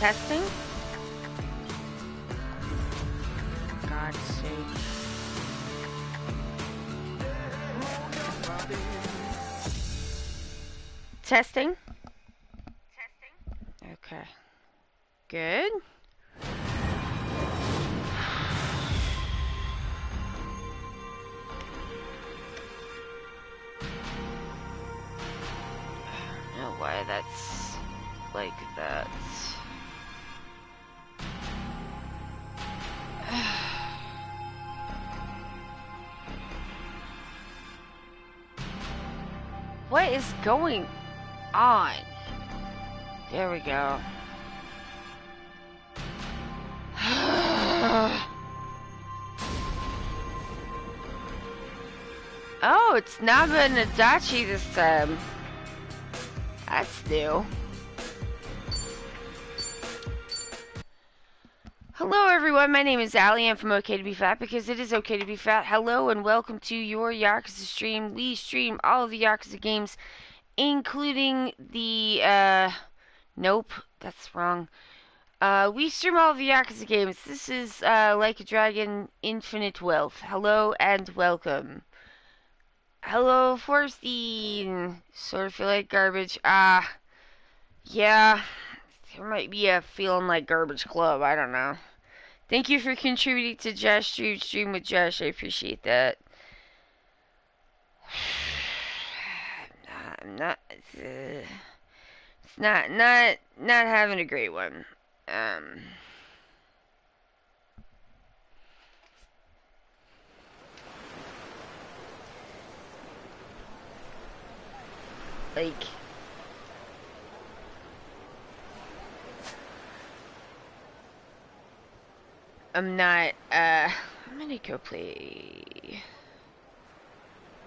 Testing? God's sake. Testing? Okay. Good. I don't know why that's like that. What is going on? There we go. Oh, it's not been a Dachi this time. That's new. Hello everyone, my name is Allie. I'm from Ok2BeFat because it is okay to be fat. Hello and welcome to your Yakuza stream. We stream all of the Yakuza games, including the, nope, that's wrong. We stream all of the Yakuza games. This is, Like a Dragon Infinite Wealth. Hello and welcome. Hello, Forstein. Sort of feel like garbage. Yeah, there might be a feeling like garbage club, I don't know. Thank you for contributing to Josh Stream with Josh. I appreciate that. I'm not. It's not having a great one. Like. I'm not, I'm gonna go play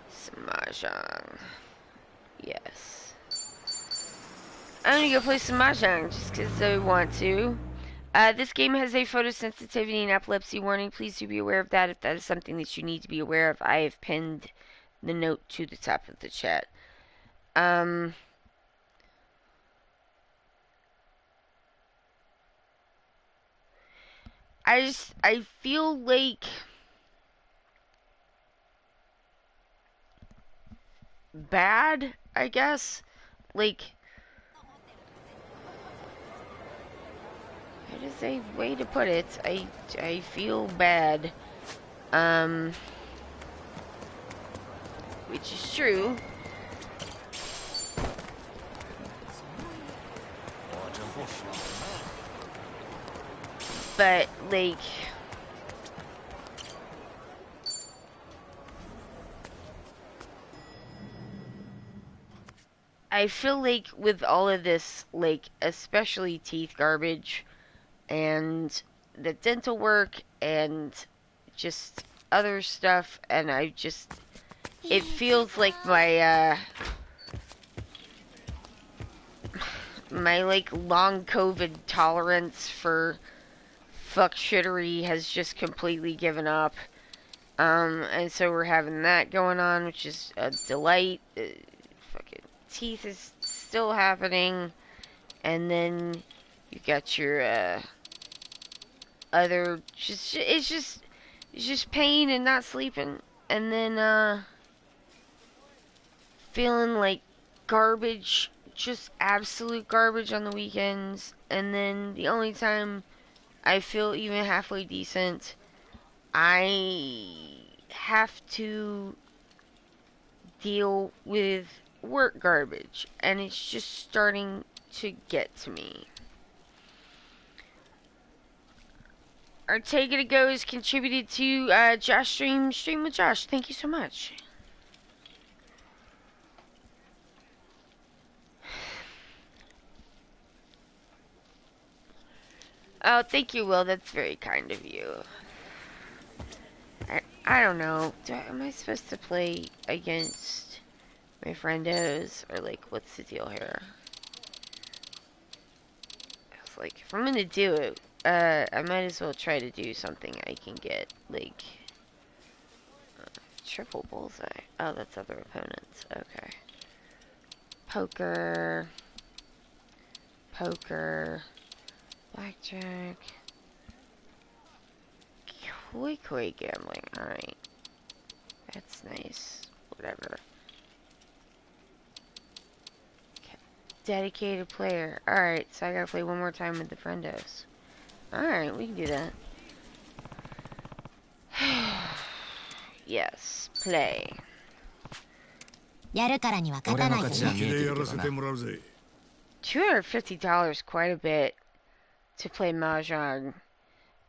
some Mahjong. Yes. I'm gonna go play some Mahjong just because I want to. This game has a photosensitivity and epilepsy warning. Please do be aware of that if that is something that you need to be aware of. I have pinned the note to the top of the chat. I feel like bad, I guess. Like, it is a way to put it. I feel bad. Which is true. But, like, I feel like with all of this, like, especially teeth garbage and the dental work and just other stuff, and it feels like my, my, like, long COVID tolerance for fuck shittery has just completely given up. And so we're having that going on, which is a delight. Fucking teeth is still happening, and then you got your other it's just pain and not sleeping, and then feeling like garbage, just absolute garbage on the weekends, and then the only time I feel even halfway decent, I have to deal with work garbage, and it's just starting to get to me. Our Take It to Go has contributed to Josh Stream with Josh. Thank you so much. Oh, thank you, Will. That's very kind of you. I don't know. Am I supposed to play against my friendos? Or, like, what's the deal here? I was like, if I'm gonna do it, I might as well try to do something I can get, like, triple bullseye. Oh, that's other opponents. Okay. Poker. Poker. Blackjack. Koi gambling. Alright. That's nice. Whatever. Dedicated player. Alright, so I gotta play one more time with the friendos. Alright, we can do that. Yes, play. $250, quite a bit to play Mahjong.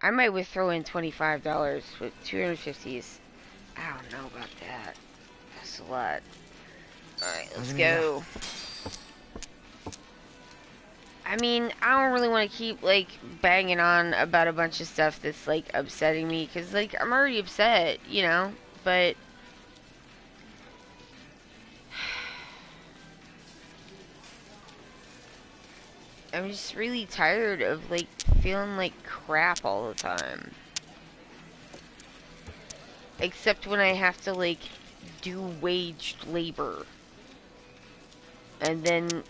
I might throw in $25, but 250 is... I don't know about that. That's a lot. Alright, let's go. I mean, I don't really want to keep, like, banging on about a bunch of stuff that's, like, upsetting me. Because, like, I'm already upset, you know? But... I'm just really tired of, like, feeling like crap all the time. Except when I have to, like, do waged labor. And then...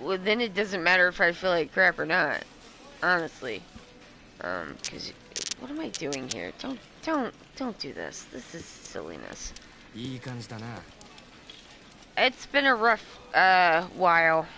Well, then it doesn't matter if I feel like crap or not. Honestly. Cause... What am I doing here? Don't do this. This is silliness. It's been a rough, while.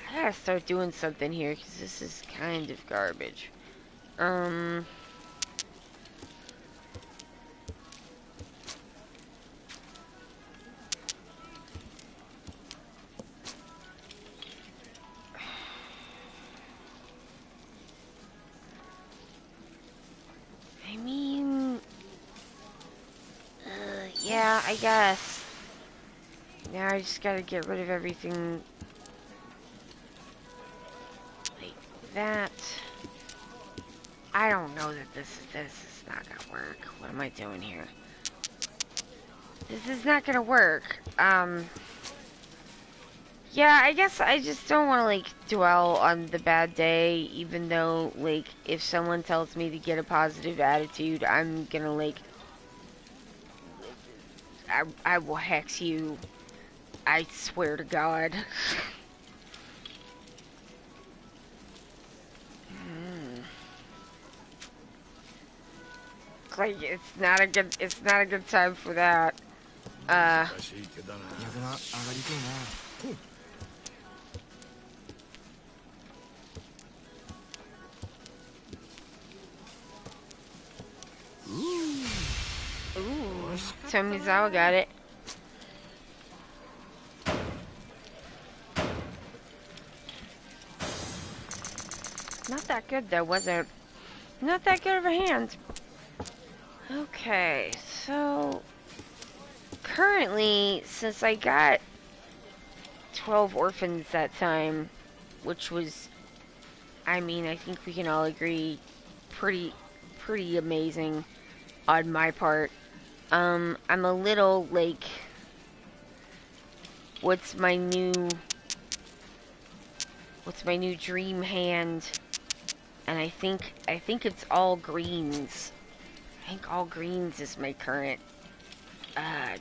I gotta start doing something here, because this is kind of garbage. I mean... yeah, I guess. Now I just gotta get rid of everything... that. I don't know that this is not gonna work. What am I doing here? This is not gonna work. Yeah, I guess I just don't want to, like, dwell on the bad day, even though, like, if someone tells me to get a positive attitude, I'm gonna, like, I will hex you. I swear to God. Like, it's not a good time for that. Ooh, Tomizawa got it. Not that good though, was it? Not that good of a hand. Okay, so currently, since I got 12 orphans that time, which was, I mean, I think we can all agree, pretty amazing on my part. I'm a little, like, what's my new dream hand? And I think it's all greens. I think all greens is my current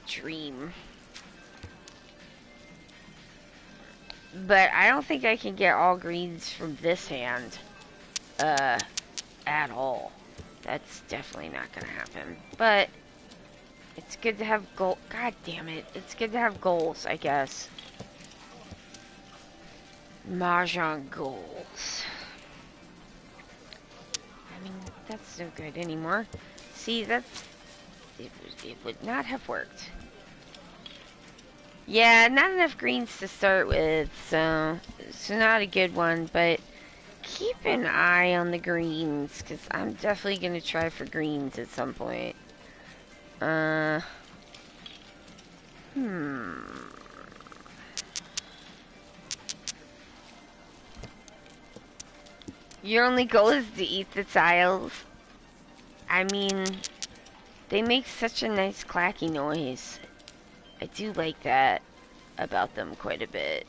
dream. But I don't think I can get all greens from this hand at all. That's definitely not gonna happen. But it's good to have goal. God damn it. It's good to have goals, I guess. Mahjong goals. I mean, that's no good anymore. See, it would not have worked. Yeah, not enough greens to start with, so it's not a good one, but keep an eye on the greens, because I'm definitely going to try for greens at some point. Your only goal is to eat the tiles? I mean, they make such a nice clacky noise. I do like that about them quite a bit.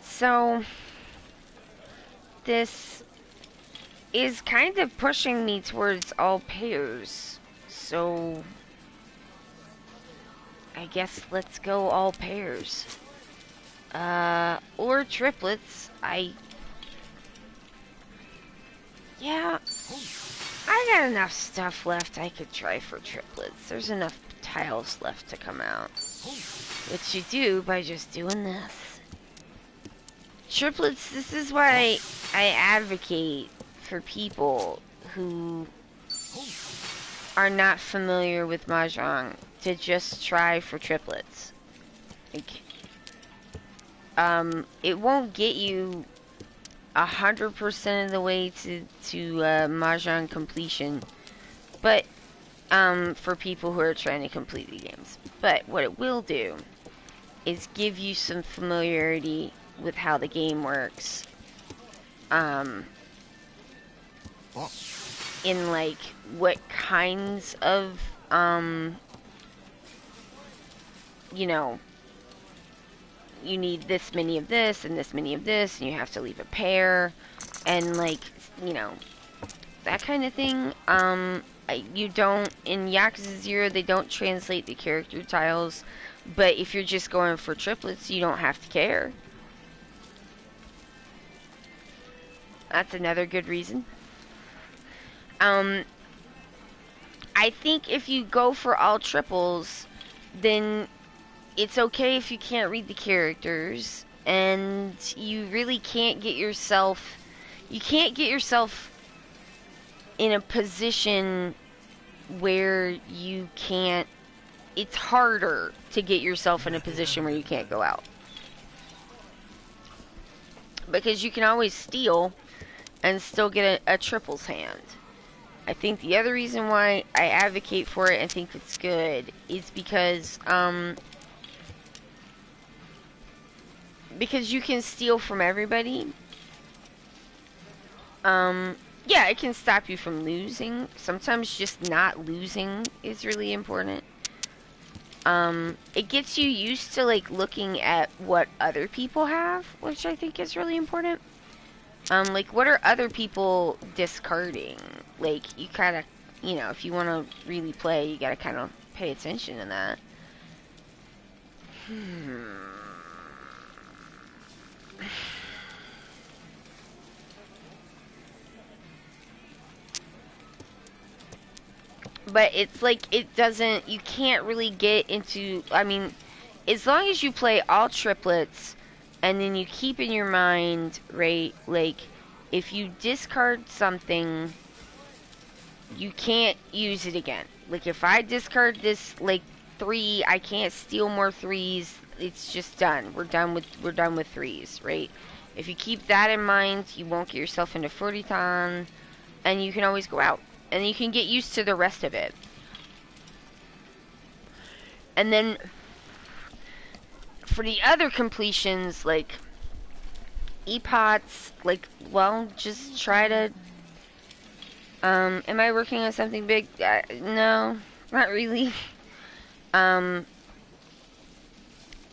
So, this is kind of pushing me towards all pairs. So, I guess let's go all pairs. Or triplets. Yeah, I got enough stuff left. I could try for triplets. There's enough tiles left to come out. Which you do by just doing this. Triplets, this is why I advocate for people who are not familiar with Mahjong to just try for triplets. Like, it won't get you 100% of the way to Mahjong completion, but for people who are trying to complete the games. But what it will do is give you some familiarity with how the game works. In like what kinds of you know, you need this many of this and this many of this, and you have to leave a pair, and like, you know, that kind of thing. You don't, in Yakuza 0, they don't translate the character tiles, but if you're just going for triplets, you don't have to care. That's another good reason. I think if you go for all triples, then it's okay if you can't read the characters, and you really can't get yourself, in a position where you can't, it's harder to get yourself in a position where you can't go out. Because you can always steal and still get a triples hand. I think the other reason why I advocate for it and think it's good is because you can steal from everybody. Yeah, it can stop you from losing. Sometimes just not losing is really important. It gets you used to like looking at what other people have, which I think is really important. Like, what are other people discarding? Like, you kind of, you know, if you want to really play, you gotta kind of pay attention to that. But it's like, it doesn't, you can't really get into, I mean, as long as you play all triplets, and then you keep in your mind, right, like, if you discard something, you can't use it again. Like, if I discard this, like, 3, I can't steal more 3s, it's just done. We're done with 3s, right? If you keep that in mind, you won't get yourself into 40-ton, and you can always go out. And you can get used to the rest of it. And then, for the other completions, like, epots, like, well, just try to, am I working on something big? No, not really.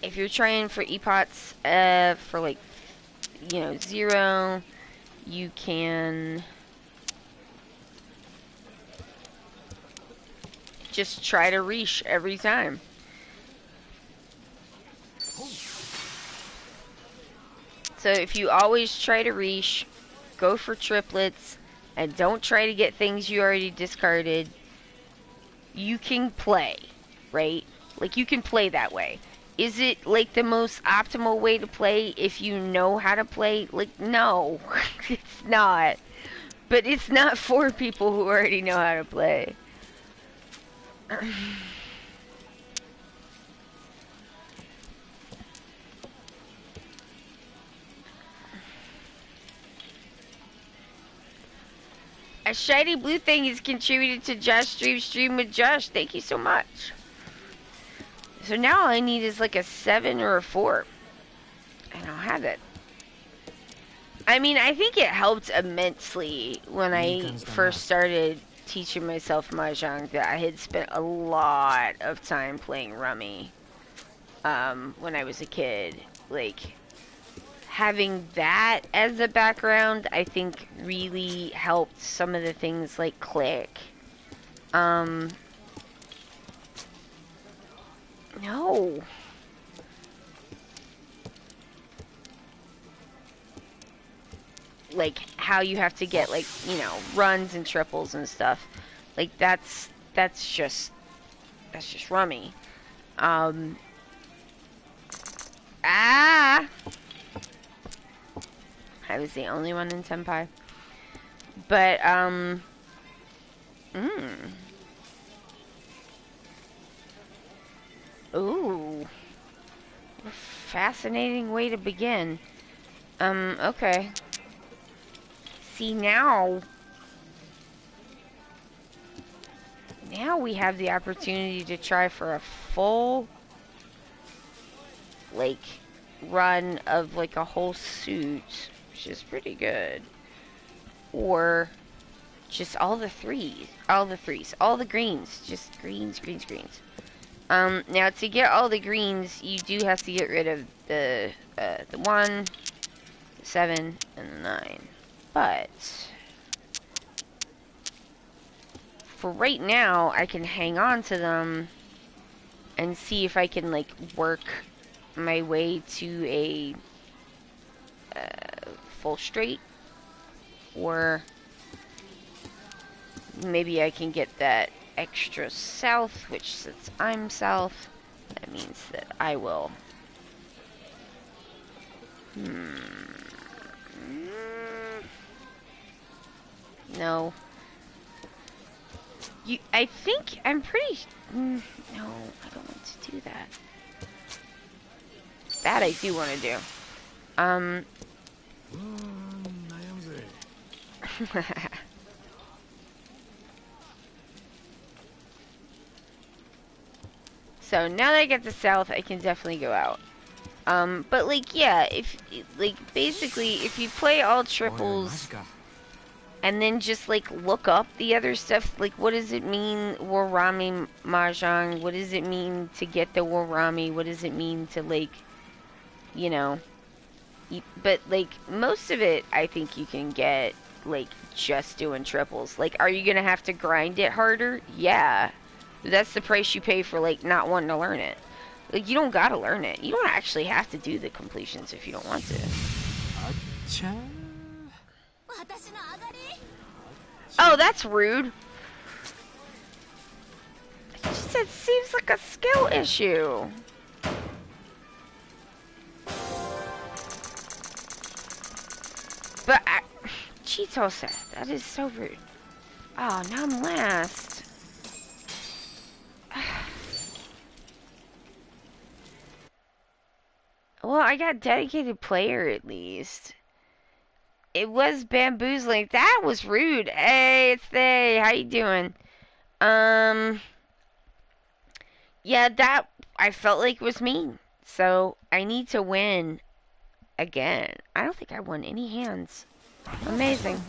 If you're trying for epots, for, like, you know, 0, you can just try to reach every time. So if you always try to reach, go for triplets, and don't try to get things you already discarded, you can play, right? Like, you can play that way. Is it, like, the most optimal way to play if you know how to play? Like, no. It's not. But it's not for people who already know how to play. A shiny blue thing has contributed to Josh stream with Josh. Thank you so much. So now all I need is like a 7 or a 4. And I'll have it. I mean, I think it helped immensely when I first started teaching myself Mahjong that I had spent a lot of time playing Rummy when I was a kid. Like, having that as a background, I think really helped some of the things like click. No. Like, how you have to get, like, you know, runs and triples and stuff. Like, that's just Rummy. I was the only one in Senpai. But, Ooh. Fascinating way to begin. Okay. See, now we have the opportunity to try for a full, like, run of, like, a whole suit, which is pretty good. Or just all the threes, all the greens, just greens. Now to get all the greens, you do have to get rid of the 1, the 7, and the 9. But for right now, I can hang on to them and see if I can, like, work my way to a full straight, or maybe I can get that extra south, which, since I'm south, that means that I will no. I think I'm pretty... no, I don't want to do that. That I do want to do. So now that I get the south, I can definitely go out. But, like, yeah, basically, if you play all triples and then just, like, look up the other stuff, like, what does it mean, Warami Mahjong? What does it mean to get the Warami? What does it mean to, like, you know, but, like, most of it, I think you can get, like, just doing triples. Like, are you gonna have to grind it harder? Yeah. That's the price you pay for, like, not wanting to learn it. Like, you don't gotta learn it. You don't actually have to do the completions if you don't want to. Oh, that's rude. Just, it seems like a skill issue. But, Cheeto said, that is so rude. Oh, now I'm last. Well, I got dedicated player at least. It was bamboozling. That was rude. Hey, it's Thay. How you doing? Yeah, that I felt like was mean. So I need to win again. I don't think I won any hands. Amazing.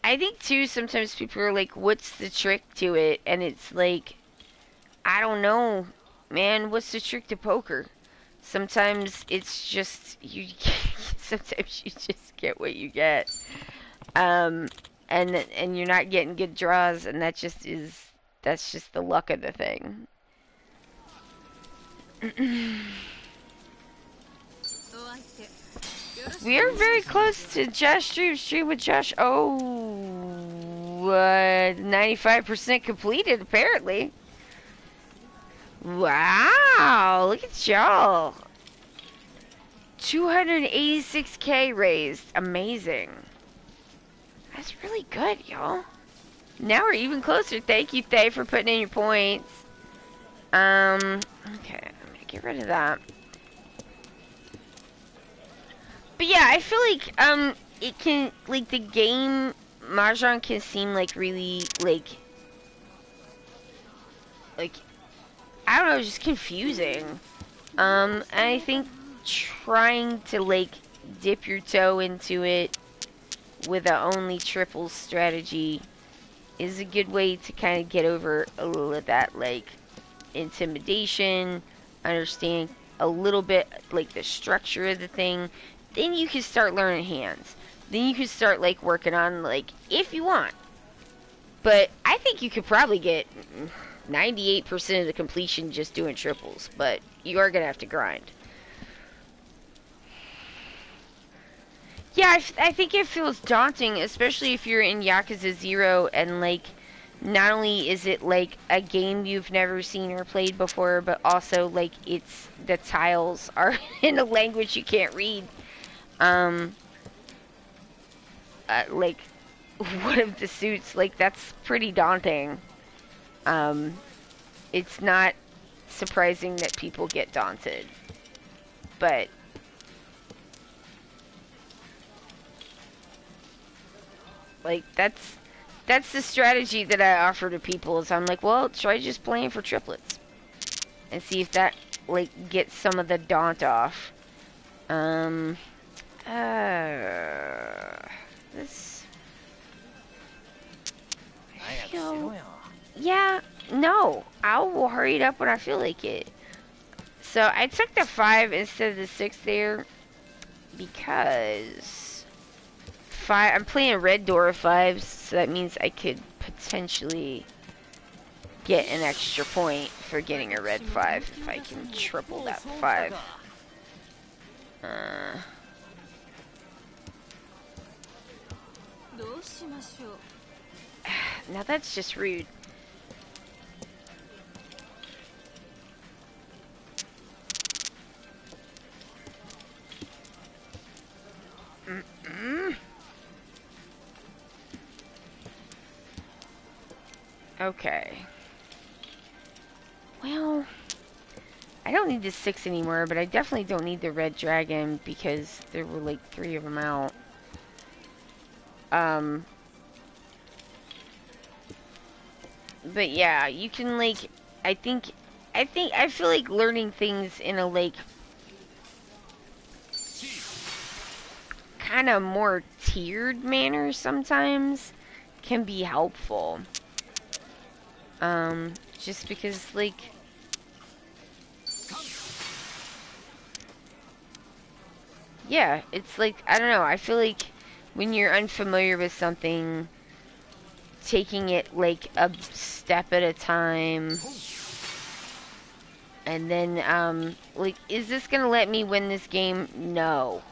I think too, sometimes people are like, what's the trick to it? And it's like, I don't know, man, what's the trick to poker? Sometimes it's just, sometimes you just get what you get. And you're not getting good draws, and that's just the luck of the thing. We are very close to Josh stream with Josh. Oh, 95% completed, apparently. Wow, look at y'all. 286K raised. Amazing. That's really good, y'all. Now we're even closer. Thank you, Thay, for putting in your points. Okay, I'm gonna get rid of that. But yeah, I feel like, it can, like, the game Mahjong can seem like really, like, I don't know, just confusing. And I think trying to, like, dip your toe into it with a only triples strategy is a good way to kind of get over a little of that, like, intimidation, understand a little bit, like, the structure of the thing. Then you can start learning hands. Then you can start, like, working on, like, if you want. But I think you could probably get 98% of the completion just doing triples. But you are going to have to grind. Yeah, I think it feels daunting, especially if you're in Yakuza 0 and, like, not only is it, like, a game you've never seen or played before, but also, like, the tiles are in a language you can't read. Like, one of the suits, like, that's pretty daunting. It's not surprising that people get daunted. But like, that's the strategy that I offer to people, is I'm like, well, try just playing for triplets and see if that, like, gets some of the daunt off. This, I feel, yeah, no, I will hurry it up when I feel like it. So I took the 5 instead of the 6 there because I'm playing red door of 5s, so that means I could potentially get an extra point for getting a red 5 if I can triple that 5. Now that's just rude. Okay. Well, I don't need the 6 anymore, but I definitely don't need the red dragon because there were like 3 of them out. But yeah, you can, like, I feel like learning things in a, like, kind of more tiered manner sometimes can be helpful. Just because, like, yeah, it's like, I don't know, I feel like when you're unfamiliar with something, taking it, like, a step at a time, and then, like, is this gonna let me win this game? No.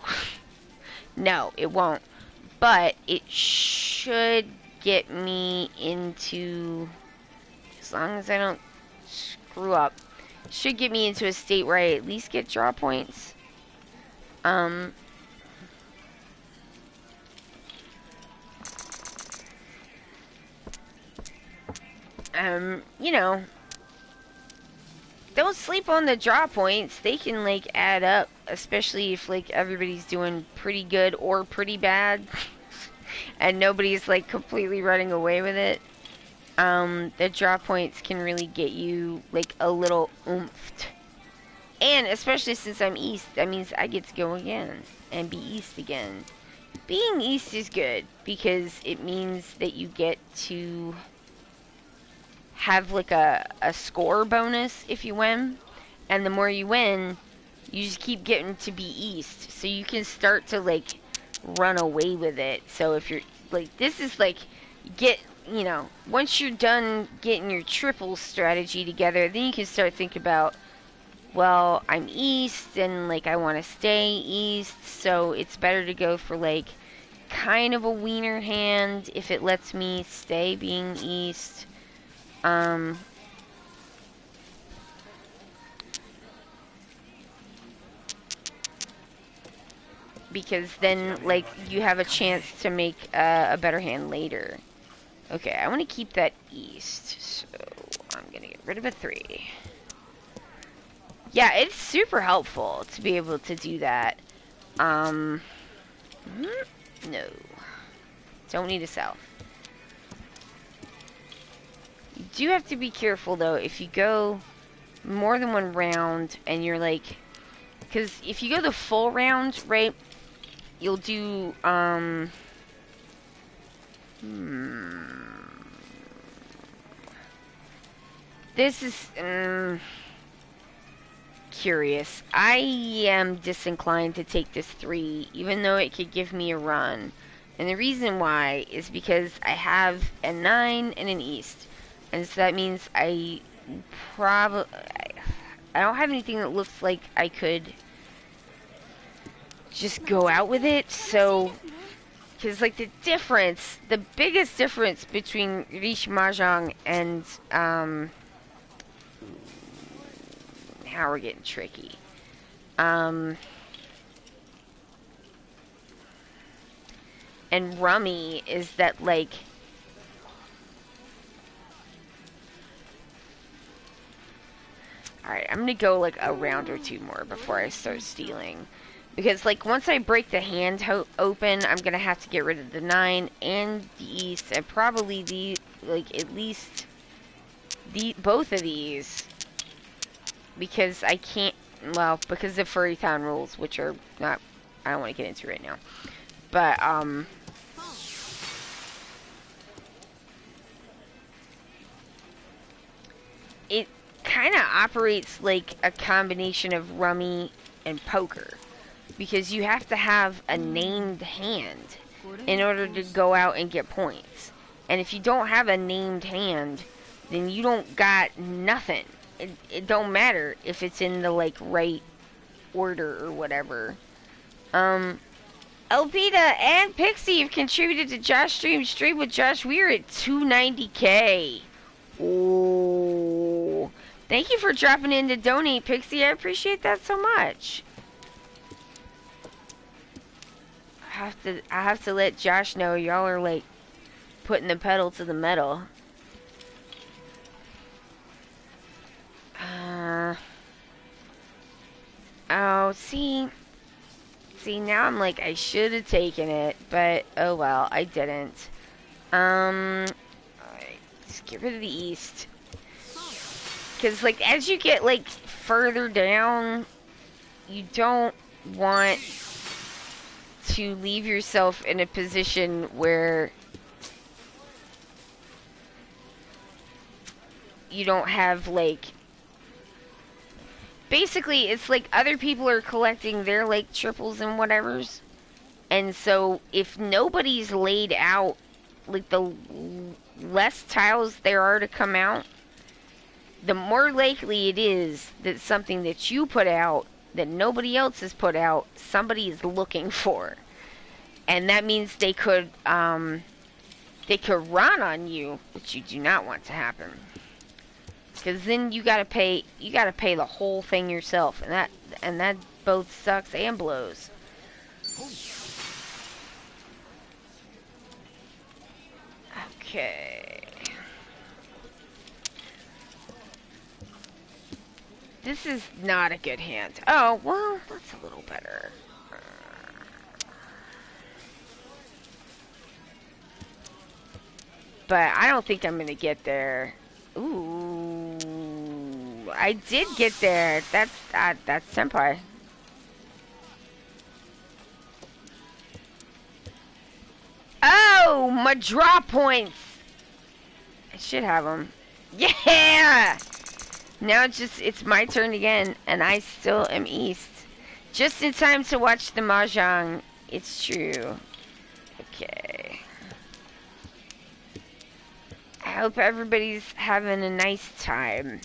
No, it won't. But it should get me into, as long as I don't screw up, should get me into a state where I at least get draw points. You know, don't sleep on the draw points. They can, like, add up, especially if, like, everybody's doing pretty good or pretty bad and nobody's, like, completely running away with it. The draw points can really get you, like, a little oomphed. And especially since I'm East, that means I get to go again and be East again. Being East is good because it means that you get to have, like, a score bonus if you win. And the more you win, you just keep getting to be East. So you can start to, like, run away with it. So if you're, like, this is, like, you know, once you're done getting your triple strategy together, then you can start thinking about, well, I'm East and, like, I want to stay East, so it's better to go for, like, kind of a wiener hand if it lets me stay being east. Because then, like, you have a chance to make a better hand later. Okay, I want to keep that east, so I'm gonna get rid of a 3. Yeah, it's super helpful to be able to do that. No. Don't need a south. You do have to be careful, though, if you go more than one round and you're like... Because if you go the full round, right, you'll do, This is, curious. I am disinclined to take this 3, even though it could give me a run. And the reason why is because I have a 9 and an east. And so that means I don't have anything that looks like I could just go out with it. So, because like the biggest difference between Riche Mahjong and, now we're getting tricky. And Rummy is that, like, alright, I'm gonna go like a round or 2 more before I start stealing. Because, like, once I break the hand open, I'm gonna have to get rid of the 9 and the east, and probably at least both of these. Because I can't, well, because of Furry Town rules, which are not, I don't want to get into right now. But, it kind of operates like a combination of rummy and poker. Because you have to have a named hand in order to go out and get points. And if you don't have a named hand, then you don't got nothing. It don't matter if it's in the, like, right order or whatever. Elpida and Pixie have contributed to Josh Stream with Josh. We're at 290k. Oh, thank you for dropping in to donate, Pixie. I appreciate that so much. I have to let Josh know y'all are, like, putting the pedal to the metal. Oh, see, now I'm like, I should have taken it, but oh well, I didn't. Alright, just get rid of the east. Because, like, as you get, like, further down, you don't want to leave yourself in a position where you don't have, like, basically, it's like other people are collecting their, like, triples and whatevers. And so, if nobody's laid out, like, the less tiles there are to come out, the more likely it is that something that you put out, that nobody else has put out, somebody is looking for. And that means they could run on you, which you do not want to happen. Because then you gotta pay the whole thing yourself, and that both sucks and blows. Okay. This is not a good hand. Oh, well, that's a little better. But I don't think I'm gonna get there. Ooh, I did get there. That's senpai. Oh, my draw points. I should have them. Yeah. Now it's my turn again, and I still am east. Just in time to watch the mahjong. It's true. Okay. I hope everybody's having a nice time.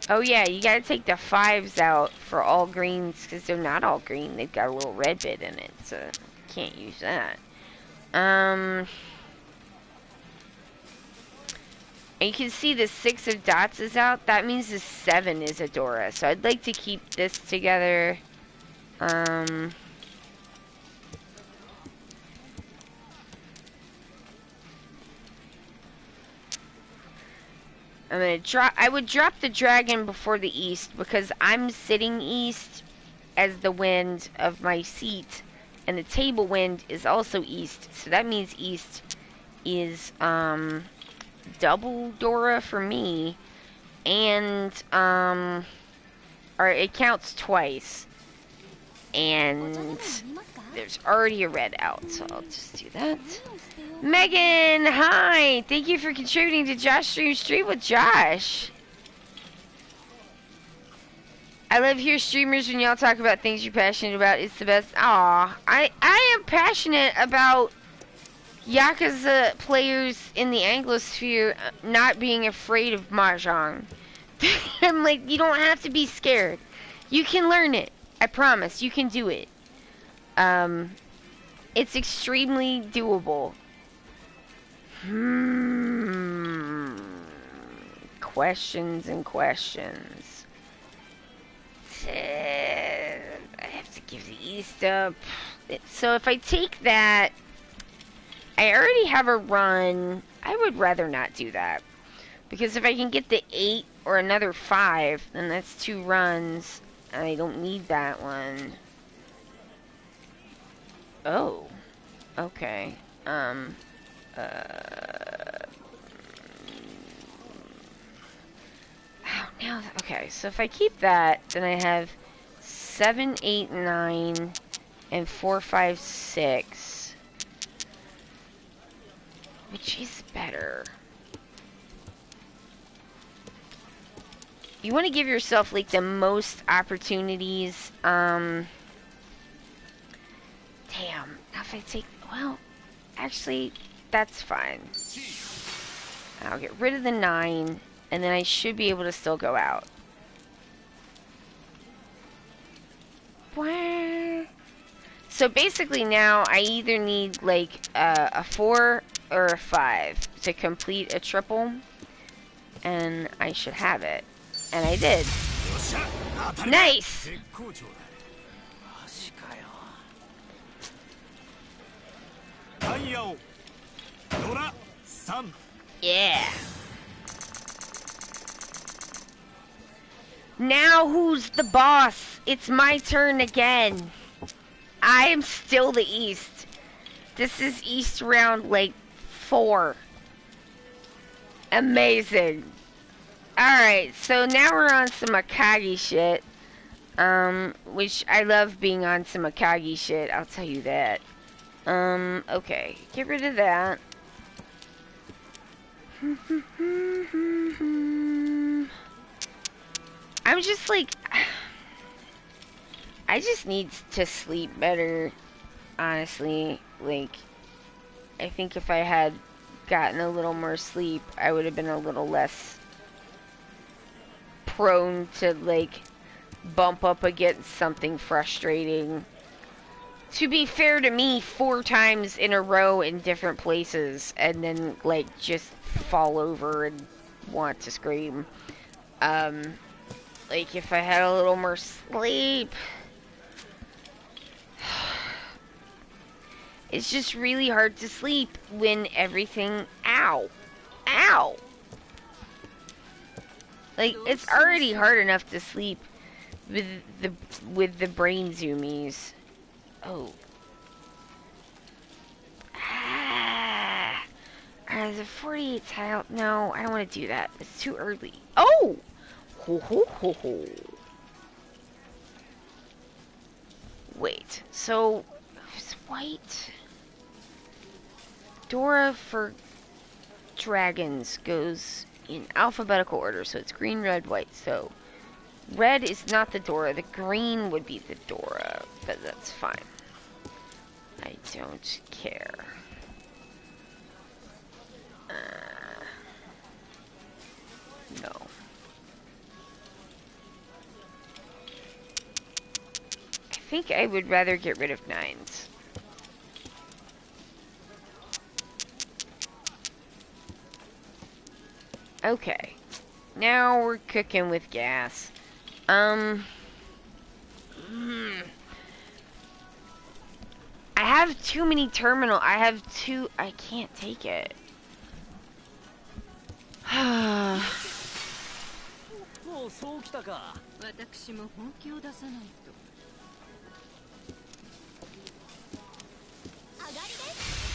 Oh yeah, you gotta take the 5s out for all greens, because they're not all green. They've got a little red bit in it, so can't use that. And you can see the 6 of dots is out. That means the 7 is a Dora. So I'd like to keep this together. I'm gonna drop. I would drop the dragon before the east because I'm sitting east as the wind of my seat, and the table wind is also east. So that means east is double Dora for me, and or it counts twice, and there's already a red out, so I'll just do that. Megan, hi! Thank you for contributing to Josh Stream with Josh. I love hear streamers when y'all talk about things you're passionate about. It's the best. Aw, I am passionate about Yakuza players in the Anglosphere not being afraid of Mahjong. I'm like, you don't have to be scared. You can learn it. I promise, you can do it. It's extremely doable. Questions and questions. I have to give the east up. So if I take that, I already have a run. I would rather not do that. Because if I can get the 8 or another 5, then that's 2 runs. And I don't need that one. Oh. Okay. Oh, now, okay, so if I keep that, then I have 7, 8, 9, and 4, 5, 6. Which is better. You want to give yourself, like, the most opportunities, damn, now if I take, well, actually, that's fine. I'll get rid of the 9, and then I should be able to still go out. So basically now, I either need, like, a 4 or a 5 to complete a triple, and I should have it. And I did. Nice! Yeah. Now who's the boss? It's my turn again. I am still the East. This is East round, like, 4. Amazing. Alright, so now we're on some Akagi shit. Which I love being on some Akagi shit, I'll tell you that. Okay. Get rid of that. I'm just like, I just need to sleep better, honestly. Like, I think if I had gotten a little more sleep, I would have been a little less prone to, like, bump up against something frustrating. To be fair to me, 4 times in a row in different places, and then, like, just fall over and want to scream. Like, if I had a little more sleep. It's just really hard to sleep when everything... Ow! Ow! Like, it's already hard enough to sleep with the brain zoomies. Oh. Ah. The 48 tile. No, I don't want to do that. It's too early. Oh! Ho ho ho ho. Wait. So, it's white. Dora for dragons goes in alphabetical order. So it's green, red, white. So, red is not the Dora. The green would be the Dora. But that's fine. I don't care. No. think I would rather get rid of 9s. Okay. Now we're cooking with gas. I have too many terminal. I can't take it.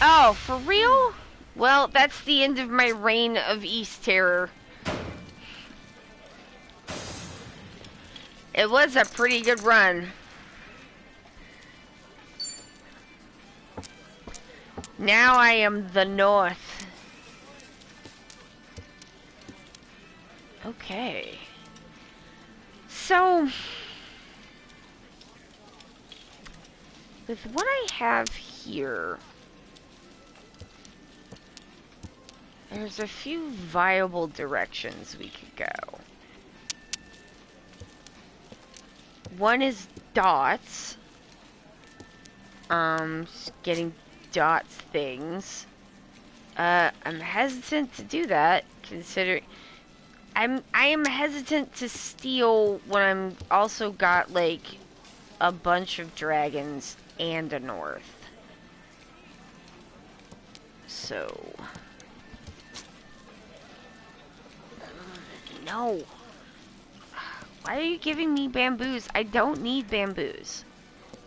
Oh, for real? Well, that's the end of my reign of East Terror. It was a pretty good run. Now I am the North. Okay. So, with what I have here, there's a few viable directions we could go. One is dots. Getting dots things. I'm hesitant to do that, considering I am hesitant to steal when I'm also got like a bunch of dragons and a north. So no. Why are you giving me bamboos? I don't need bamboos.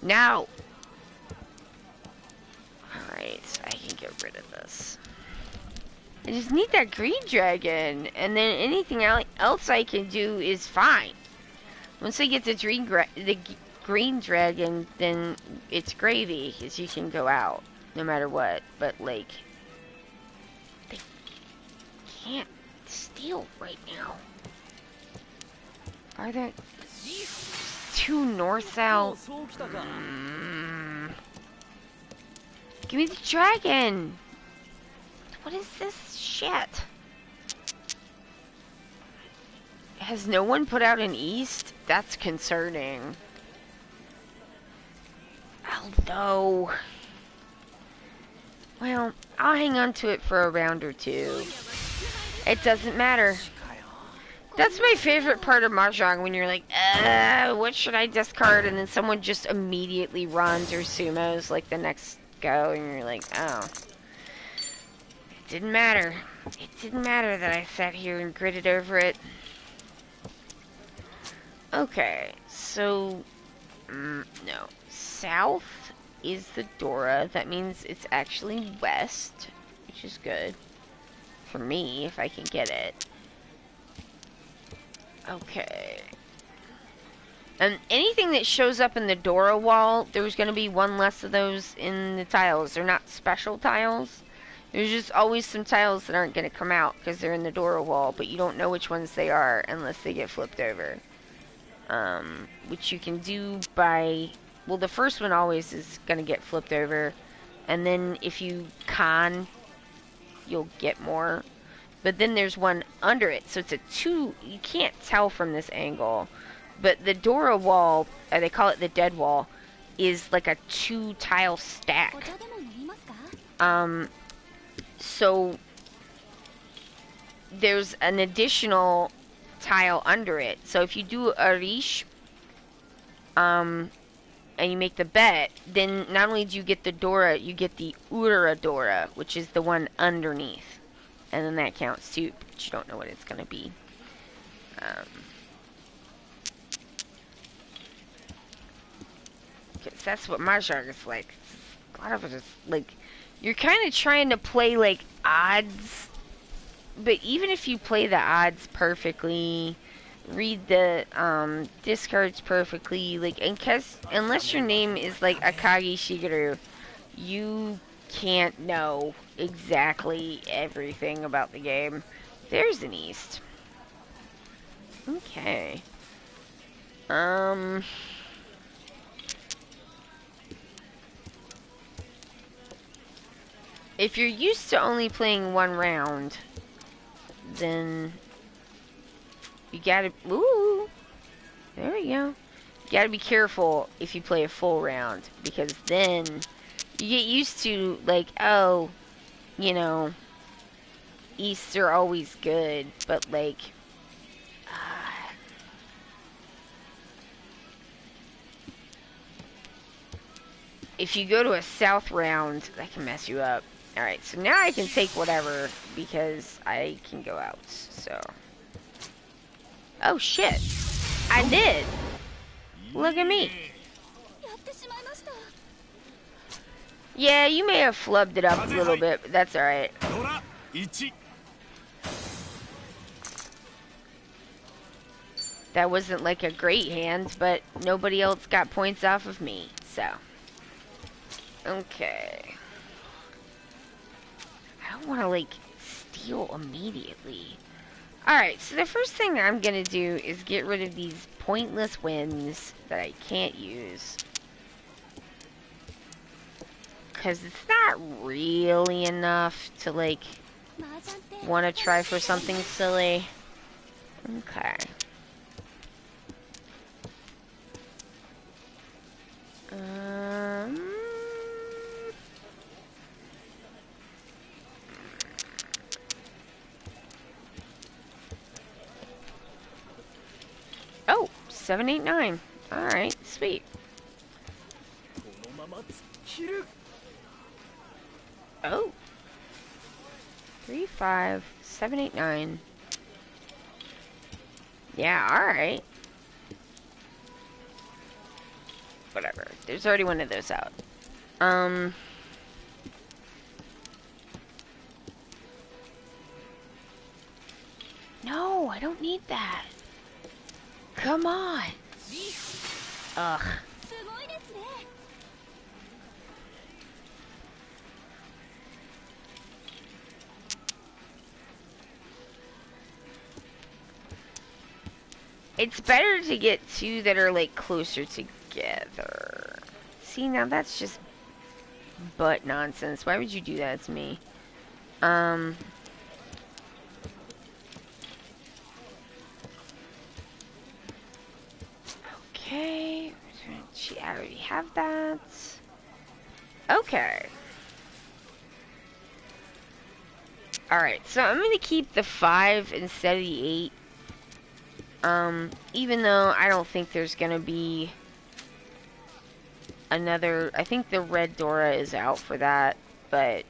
Now. Alright, I can get rid of this. I just need that green dragon, and then anything else I can do is fine. Once I get the green dragon, then it's gravy, because you can go out, no matter what. But, like, they can't steal right now. Are there 2 north out? Give me the dragon! What is this shit? Has no one put out an east? That's concerning. Although, well, I'll hang on to it for a round or two. It doesn't matter. That's my favorite part of Mahjong, when you're like, what should I discard? And then someone just immediately runs or sumos like the next go, and you're like, oh. It didn't matter. It didn't matter that I sat here and gritted over it. Okay, so, no. South is the Dora. That means it's actually west, which is good. For me, if I can get it. Okay. And anything that shows up in the Dora wall, there's going to be one less of those in the tiles. They're not special tiles. There's just always some tiles that aren't going to come out because they're in the Dora wall, but you don't know which ones they are unless they get flipped over. Which you can do by... Well, the first one always is going to get flipped over. And then if you con, you'll get more. But then there's one under it. So it's a 2... You can't tell from this angle. But the Dora wall, they call it the dead wall, is like a 2-tile stack. So there's an additional tile under it. So if you do a riche, and you make the bet, then not only do you get the Dora, you get the Ura Dora, which is the one underneath. And then that counts too, but you don't know what it's going to be. Because that's what Mahjong is like. A lot of it is like, you're kind of trying to play like odds, but even if you play the odds perfectly, read the discards perfectly, like, unless your name is like Akagi Shigeru, you can't know exactly everything about the game. There's an east. Okay. If you're used to only playing one round, then you gotta... Ooh! There we go. gotta be careful if you play a full round, because then you get used to, like, oh, you know, Easts are always good, but, like, if you go to a South round, that can mess you up. Alright, so now I can take whatever, because I can go out, so. Oh, shit. I did. Look at me. Yeah, you may have flubbed it up a little bit, but that's alright. That wasn't like a great hand, but nobody else got points off of me, so. Okay. I don't want to, like, steal immediately. Alright, so the first thing I'm gonna do is get rid of these pointless wins that I can't use. Because it's not really enough to, like, want to try for something silly. Okay. Oh, 789. Alright, sweet. Oh. 3, 5, 7, 8, 9. Yeah, alright. Whatever. There's already one of those out. No, I don't need that. Come on. Ugh. It's better to get two that are, like, closer together. See, now that's just butt nonsense. Why would you do that to me? Okay. I already have that. Okay. Alright, so I'm gonna keep the 5 instead of the 8. Even though I don't think there's gonna be another. I think the red Dora is out for that, but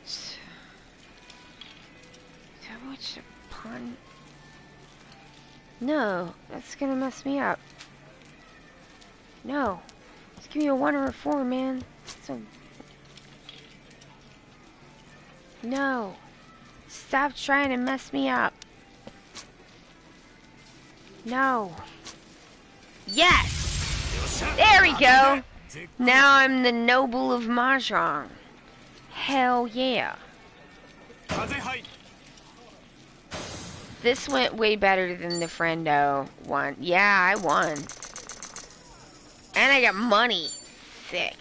how much pawn? No, that's gonna mess me up. No, just give me a 1 or a 4, man. So no, stop trying to mess me up. No. Yes! There we go! Now I'm the noble of Mahjong. Hell yeah. This went way better than the Friendo one. Yeah, I won. And I got money. Sick.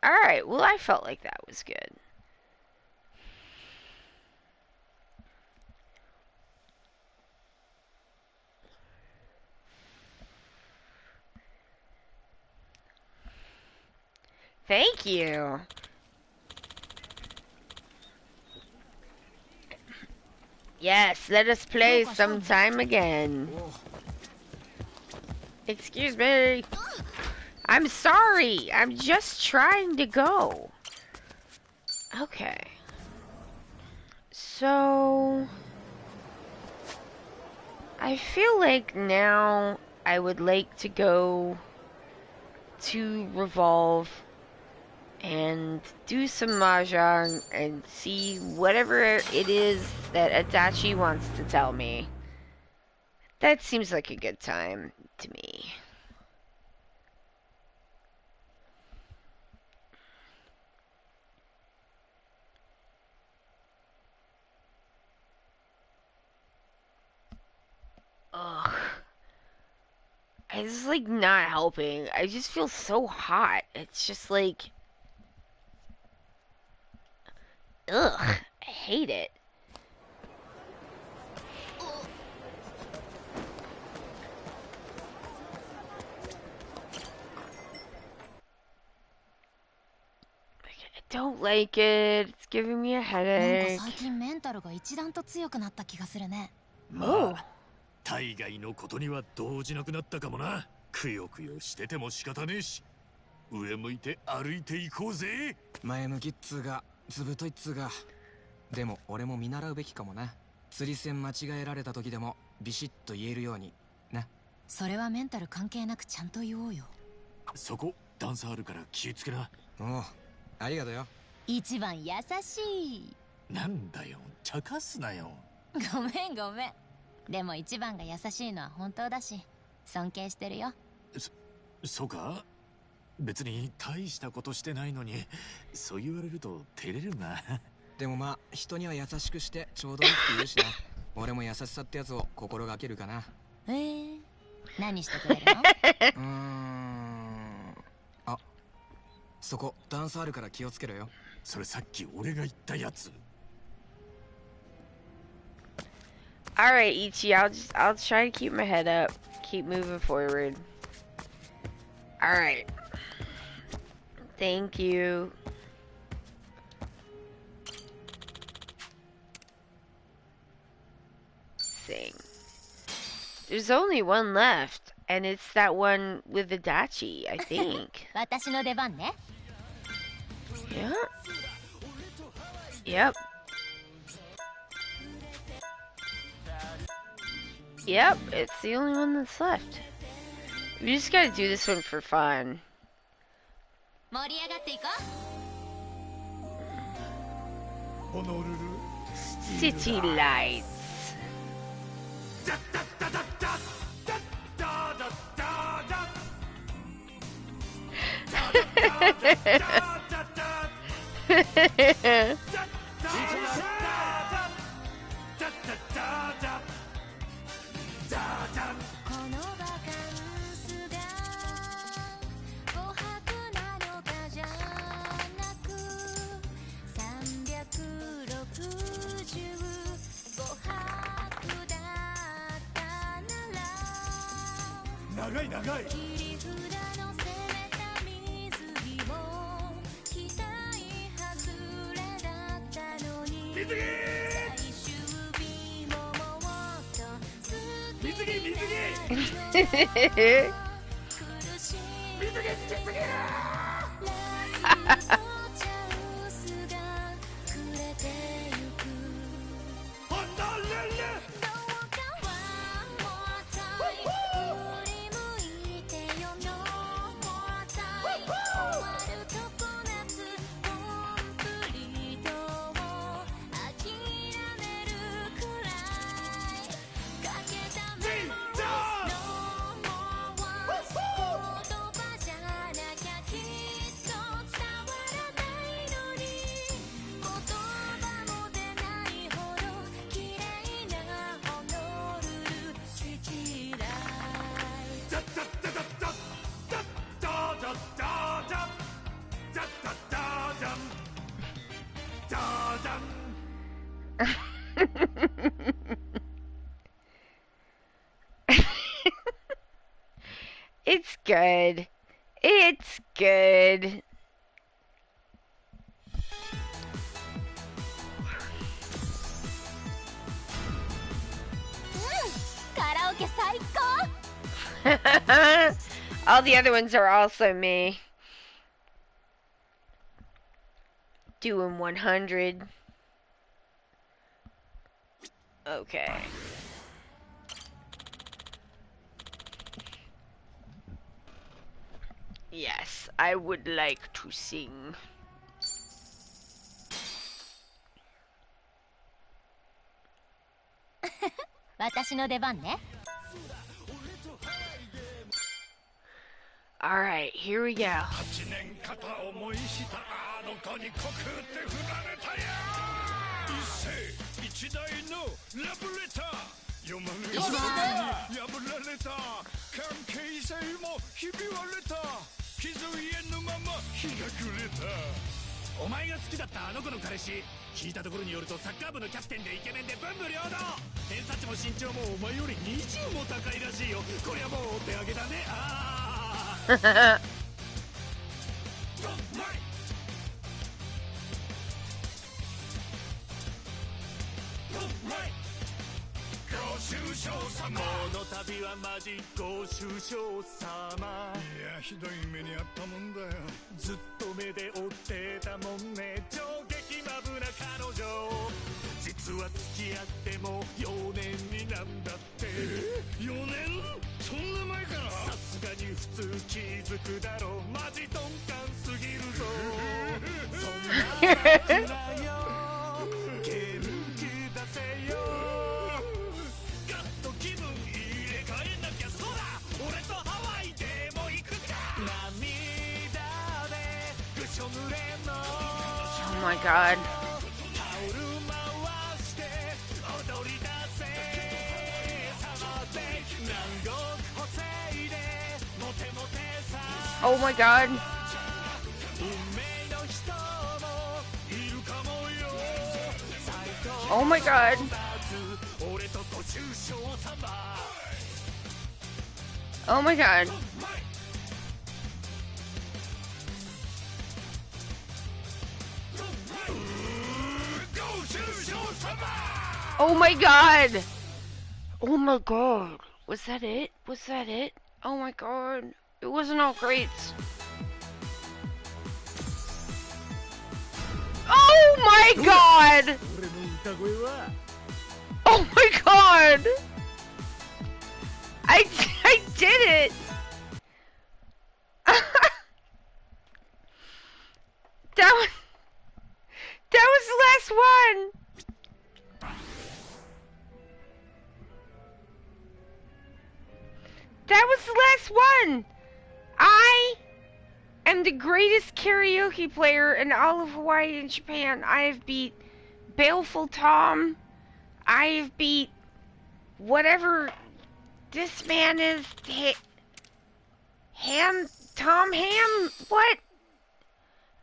Alright, well, I felt like that was good. Thank you. Yes, let us play sometime again. Excuse me. I'm sorry. I'm just trying to go. Okay. So I feel like now I would like to go to Revolve and do some Mahjong and see whatever it is that Adachi wants to tell me. That seems like a good time to me. Ugh. It's like not helping. I just feel so hot. It's just like, ugh. I hate it. don't like it. It's giving me a なんか headache. 最近メンタルが一段と強くなった気がするね。Oh. まあ大概のことには動じなくなったかもな。くよくよしてても仕方ねえし、上向いて歩いていこうぜ。前向きっつうがずぶといっつうが、でも俺も見習うべきかもな。釣り線間違えられた時でもビシッと言えるようにな。それはメンタル関係なくちゃんと言おうよ。そこ段差あるから気ぃつけな。おう、ありがとよ。一番優しい。なんだよ、茶化すなよ。ごめんごめん。でも一番が優しいのは本当だし、尊敬してるよ。そうか？別に大したことしてないのに、そう言われると照れるな。でもまあ人には優しくしてちょうどいいって言うしな。俺も優しさってやつを心がけるかな。何してくれるの？あ、そこ段差あるから気をつけろよ。それさっき俺が言ったやつ。Alright, Ichi, I'll try to keep my head up. Keep moving forward. Alright. Thank you. Thing. There's only one left, and it's that one with the dachi, I think. 私の出番ね。Yeah. Yep. Yep, it's the only one that's left. We just gotta do this one for fun. 盛り上がっていこう。ホノルル City lights. It's good. It's good. Karaoke 最高。All the other ones are also me. Doing 100. Okay. Yes, I would like to sing. Alright, here we go. 8年片思いしたあの子に告って振られたや一世一代のラブレター読まれた破られた関係性もひび割れた気づいえぬまま日が暮れたお前が好きだったあの子の彼氏聞いたところによるとサッカー部のキャプテンでイケメンで文武両道偏差値も身長もお前より20も高いらしいよこりゃもうお手上げだねご愁傷様。この度はマジご愁傷様。いやひどい目にあったもんだよ。ずっと目で追ってたもんね、超激マブな彼女。実は付き合っても4年になんだって。4年そんな前から。さすがに普通気づくだろう、マジ鈍感すぎるぞ。そんな桜よ元気出せよ。ガッと気分入れ替えなきゃ。そうだ、俺とハワイでも行くか。涙でぐしょ濡れの Oh my god. タオル回して踊り出せ。触って南国補正でモテモテさ。 Oh my god. 運命の人もいるかもよ。 Oh my god. 俺とご愁傷様。 Oh my god. Oh my god. Oh my god. Was that it? Was that it? Oh my god. It wasn't all great. Oh my god. 俺の歌声は Oh my god. I did it. That was the last one. That was the last one. I am the greatest karaoke player in all of Hawaii and Japan. I have beat Baleful Tom. I have beat whatever this man is. Tom Ham? What?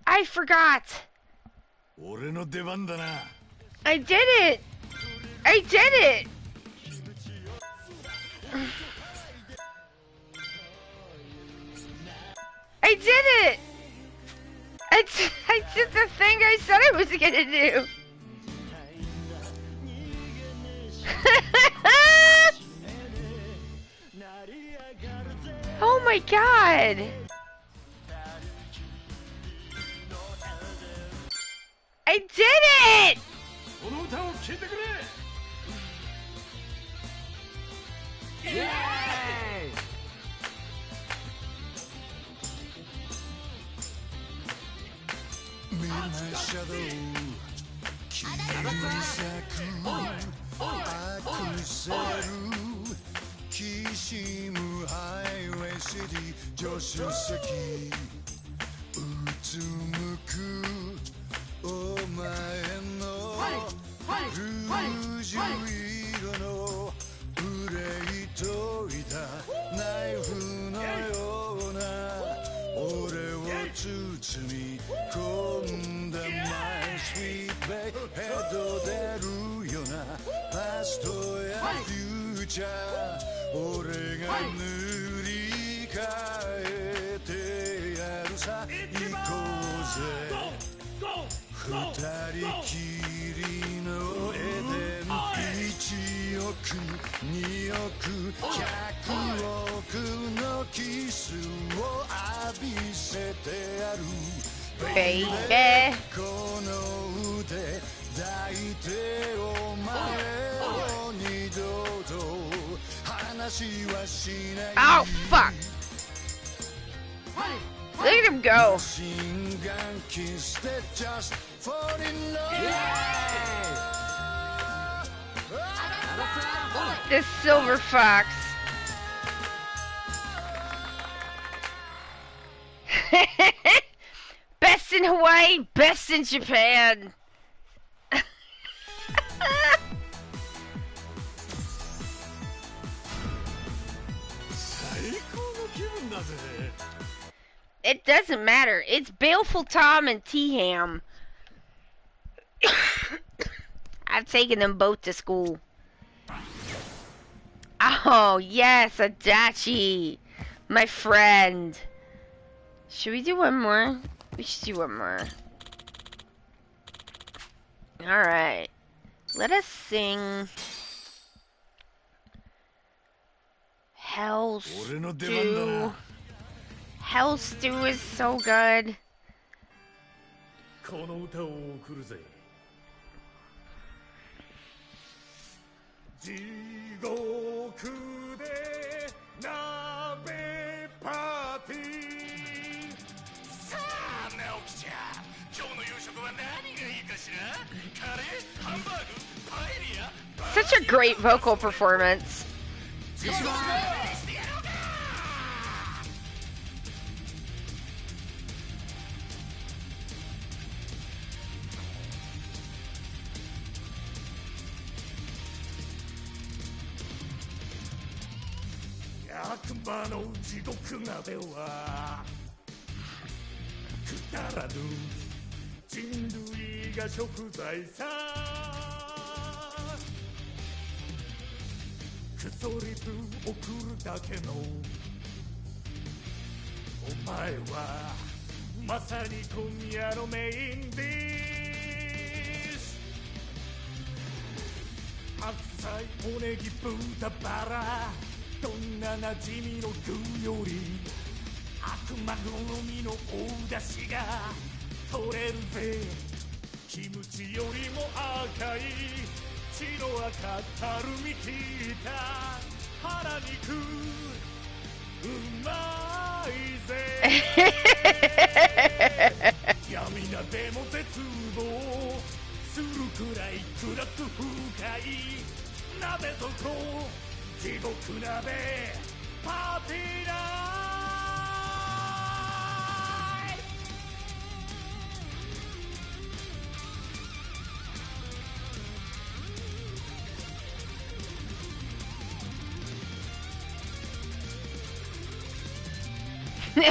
I forgot. 俺の出番だな。 I did it. I did it. I did it. I did the thing I said I was gonna do. Oh my god. I did it. この歌を聴いてくれ。イエーイ。Midnight shadow 切り裂くアクセルきしむハイウェイシティ助手席うつむくお前の不十色の憂いといたナイフのような俺を包み込んだ My sweet babe ヘッド出るよなパストやフューチャー俺が塗り替えてやるさ行こうぜ二人きりのエデン1億2億100億のキスを浴びせてやる Baby. この腕抱いてお前を二度と話はしない Oh fuck. Look at him go. 心眼キスで just fall in love The silver fox. Best in Hawaii, best in Japan. 最高の気分だぜ It doesn't matter. It's Baleful Tom and T-Ham. I've taken them both to school. Oh, yes, Adachi. My friend. Should we do one more? We should do one more. Alright. Let us sing Hell 俺の出番だ Stew. な Hell Stew is so good. この歌を送るぜ地獄で鍋パーティーさあ直樹ちゃん今日の夕食は何がいいかしらカレーハンバーグパエリア Such a great vocal performance.悪魔の地獄鍋はくだらぬ人類が食材さクソリプ送るだけのお前はまさに今夜のメインディッシュ白菜おネギ豚バラどんな馴染みの具より悪魔好みの大出汁が取れるぜキムチよりも赤い血の赤たるみきった腹肉うまいぜ闇鍋も絶望するくらい暗く深い鍋底地獄鍋パーティーナイト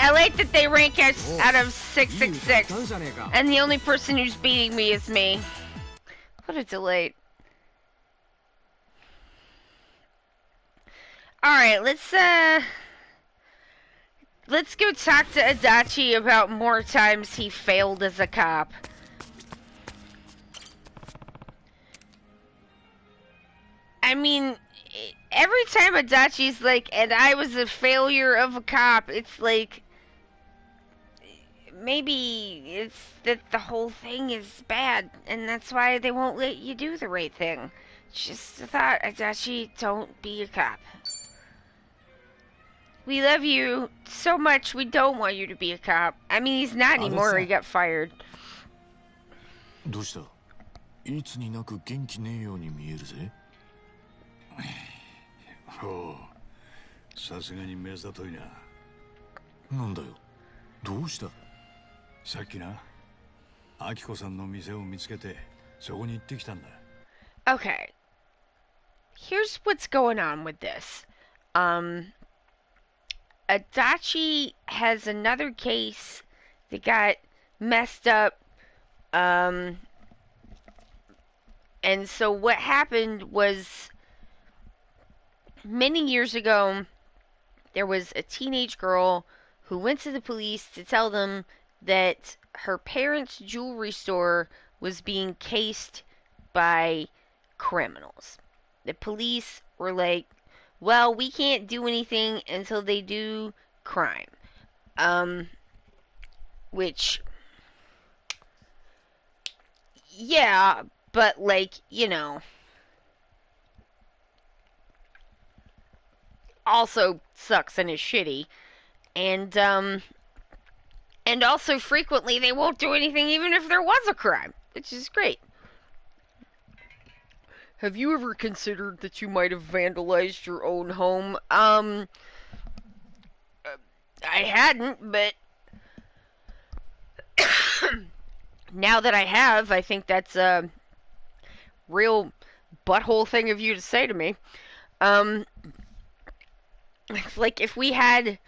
I like that they rank us Oh, out of いい歌歌う 666, じゃねえか and the only person who's beating me is me. What a delight. Alright, let's go talk to Adachi about more times he failed as a cop. I mean, every time Adachi's like, and I was a failure of a cop, it's like, maybe it's that the whole thing is bad, and that's why they won't let you do the right thing. Just a thought, Adachi, don't be a cop. We love you so much, we don't want you to be a cop. I mean, he's not anymore, he got fired. どうしたいつになく元気ねえように見えるぜおうさすがに目ざといななんだよどうしたさっきなアキコさんの店を見つけてそこに行ってきたんだ Okay. Here's what's going on with this. Adachi has another case that got messed up. And so what happened was many years ago, there was a teenage girl who went to the police to tell them that her parents' jewelry store was being cased by criminals. The police were like, well, we can't do anything until they do crime. Which, yeah, but like, you know, also sucks and is shitty. And also frequently they won't do anything even if there was a crime, which is great. Have you ever considered that you might have vandalized your own home? I hadn't, but now that I have, I think that's a real butthole thing of you to say to me. Like if we had,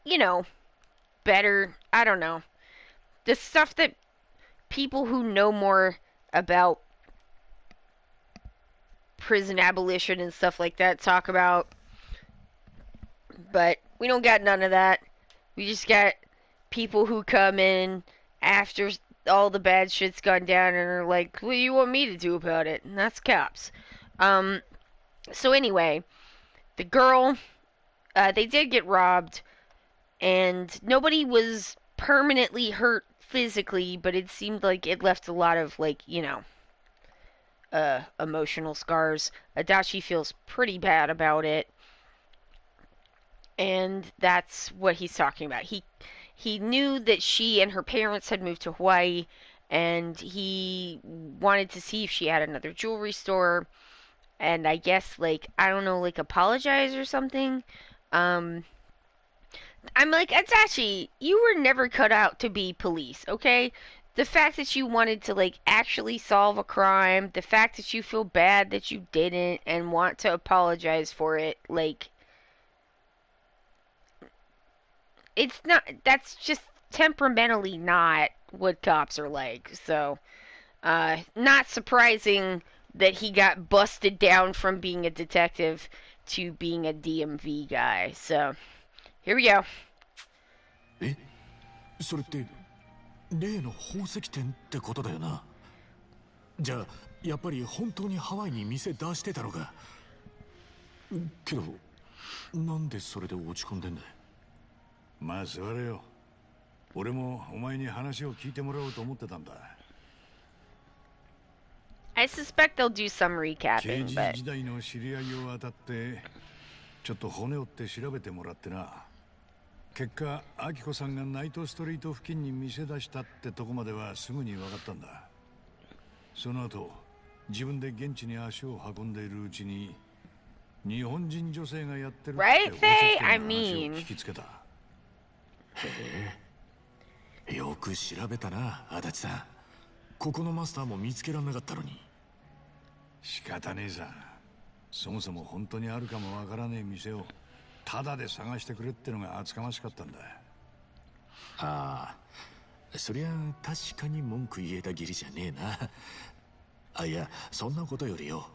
you know, better, I don't know, the stuff that people who know more about prison abolition and stuff like that talk about, But we don't got none of that. We just got people who come in after all the bad shit's gone down and are like, what do you want me to do about it? And that's cops. Um, so anyway, the girl, they did get robbed, and nobody was permanently hurt physically, but it seemed like it left a lot of, like, emotional scars. Adachi feels pretty bad about it, and that's what he's talking about. He knew that she and her parents had moved to Hawaii, and he wanted to see if she had another jewelry store, and I guess, like, I don't know, like, apologize or something. Um, I'm like, Adachi, you were never cut out to be police, okay? The fact that you wanted to, like, actually solve a crime, the fact that you feel bad that you didn't and want to apologize for it, like, it's not, that's just temperamentally not what cops are like. So, not surprising that he got busted down from being a detective to being a DMV guy. So, here we go. え、それって例の宝石店ってことだよな。じゃあやっぱり本当にハワイに店出してたのか。けどなんでそれで落ち込んでんだ。まあ座れよ。俺もお前に話を聞いてもらおうと思ってたんだ。I suspect they'll do some 刑 recapping, 事 but 時代の知り合いを当たってちょっと骨折って調べてもらってな。結果、アキコさんがナイトストリート付近に店出したってとこまではすぐに分かったんだ。その後、自分で現地に足を運んでいるうちに日本人女性がやってるって right, 宝石 Faye? 店 I の話を mean, 聞きつけた。よく調べたな、足立さん。ここのマスターも見つけられなかったのに。仕方ねえさ。そもそも本当にあるかもわからねえ店をタダで探してくれってのが厚かましかったんだ。ああ、そりゃ確かに文句言えた義理じゃねえな。あ、いや、そんなことよりよ。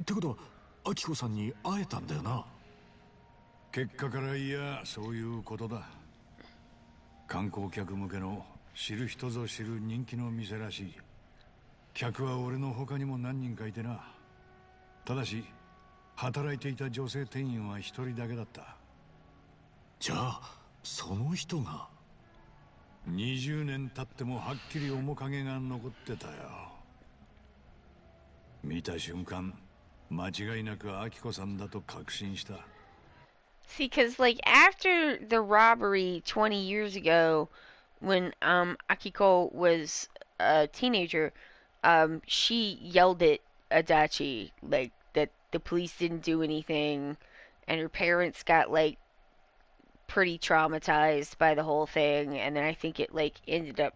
ってことは、アキコさんに会えたんだよな。結果からいや、そういうことだ。観光客向けの知る人ぞ知る人気の店らしい。客は俺の他にも何人かいてな。ただし働いていた女性店員は一人だけだった。じゃあその人が。20年経ってもはっきり面影が残ってたよ。見た瞬間間違いなくアキコさんだと確信した。 see, because, like, after the robbery 20 years ago, when Akiko was a teenager, she yelled at Adachi, like, that the police didn't do anything, and her parents got, like, pretty traumatized by the whole thing, and then I think it, like, ended up,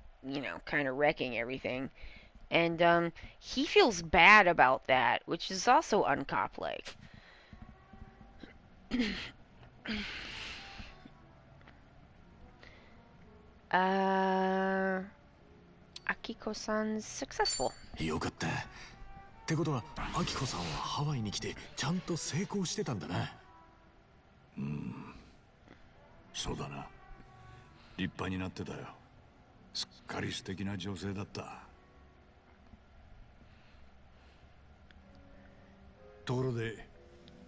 kind of wrecking everything. And he feels bad about that, which is also uncop-like. Akiko-san's successful. よかった。ってことは、アキコさんはハワイに来てちゃんと成功してたんだな。そうだな。立派になってたよ。すっかり素敵な女性だった。ところで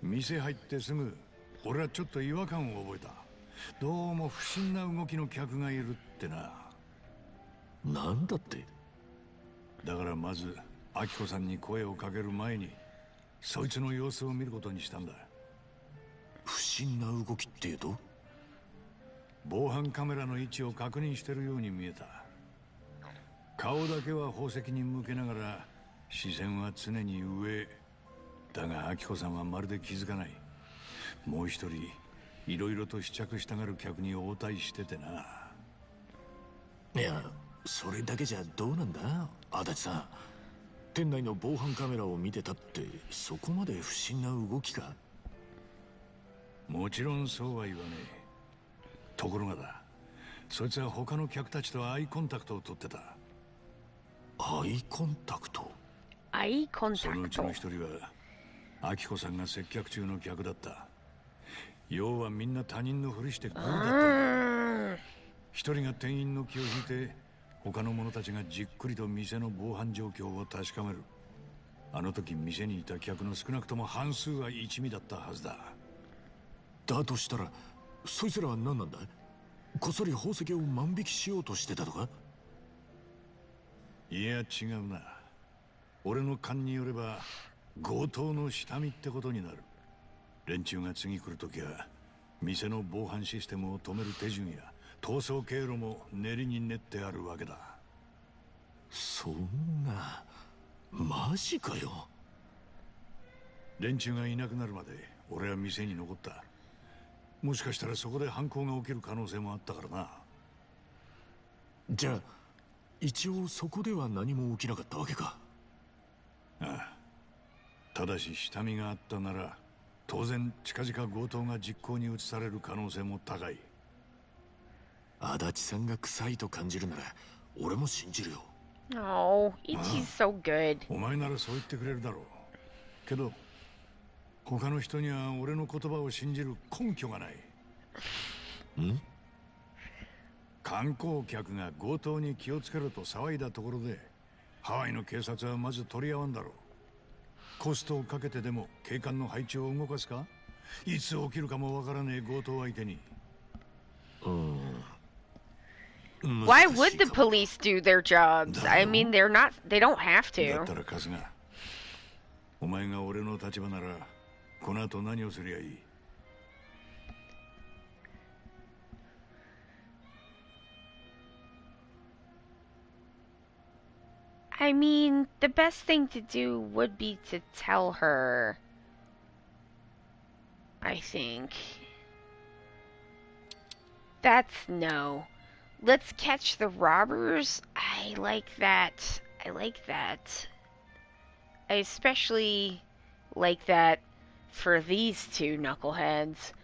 店入ってすぐ俺はちょっと違和感を覚えた。どうも不審な動きの客がいるってな。なんだって。だからまずアキコさんに声をかける前にそいつの様子を見ることにしたんだ。不審な動きっていうと。防犯カメラの位置を確認してるように見えた。顔だけは宝石に向けながら視線は常に上。だがアキコさんはまるで気づかない。もう一人いろいろと試着したがる客に応対しててな。いや、それだけじゃどうなんだ、足立さん。店内の防犯カメラを見てたってそこまで不審な動きか。もちろんそうは言わねえ。ところがだ、そいつは他の客たちとアイコンタクトを取ってた。アイコンタクト。アイコンタそのうちクト。の一人はアキコさんが接客中の客だった。要はみんな他人のふりしてゴールだったんだ。一人が店員の気を引いて他の者たちがじっくりと店の防犯状況を確かめる。あの時店にいた客の少なくとも半数は一味だったはずだ。だとしたらそいつらは何なんだ。こっそり宝石を万引きしようとしてたとか。いや違うな。俺の勘によれば強盗の下見ってことになる。連中が次来るときは店の防犯システムを止める手順や逃走経路も練りに練ってあるわけだ。そんな、マジかよ。連中がいなくなるまで俺は店に残った。もしかしたらそこで犯行が起きる可能性もあったからな。じゃあ一応そこでは何も起きなかったわけか。ああ、ただし下見があったなら当然近々強盗が実行に移される可能性も高い。足立さんが臭いと感じるなら俺も信じるよ。Oh, Ichi's so good. お前ならそう言ってくれるだろうけど、他の人には俺の言葉を信じる根拠がない。ん？観光客が強盗に気をつけろと騒いだところでハワイの警察はまず取り合わんだろう。コストをかけてでも警官の配置を動かすか。いつ起きるかもわからねえ強盗相手に。Why would the police do their jobs? I mean, they don't have だっ to. たら春日、お前が俺の立場ならこの後何をすりゃいい。I mean, the best thing to do would be to tell her. I think. That's no. Let's catch the robbers. I like that. I like that. I especially like that for these two knuckleheads.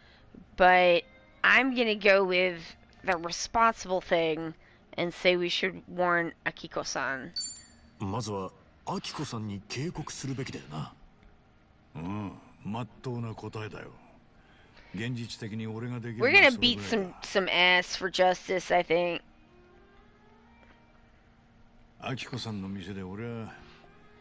But I'm gonna go with the responsible thing and say we should warn Akiko-san. まずはアキコさんに警告するべきだよな。まっとうな答えだよ。現実的に俺ができる We're のは gonna それ beat ぐらい some だ。 ass for justice, I think. アキコさんの店で俺は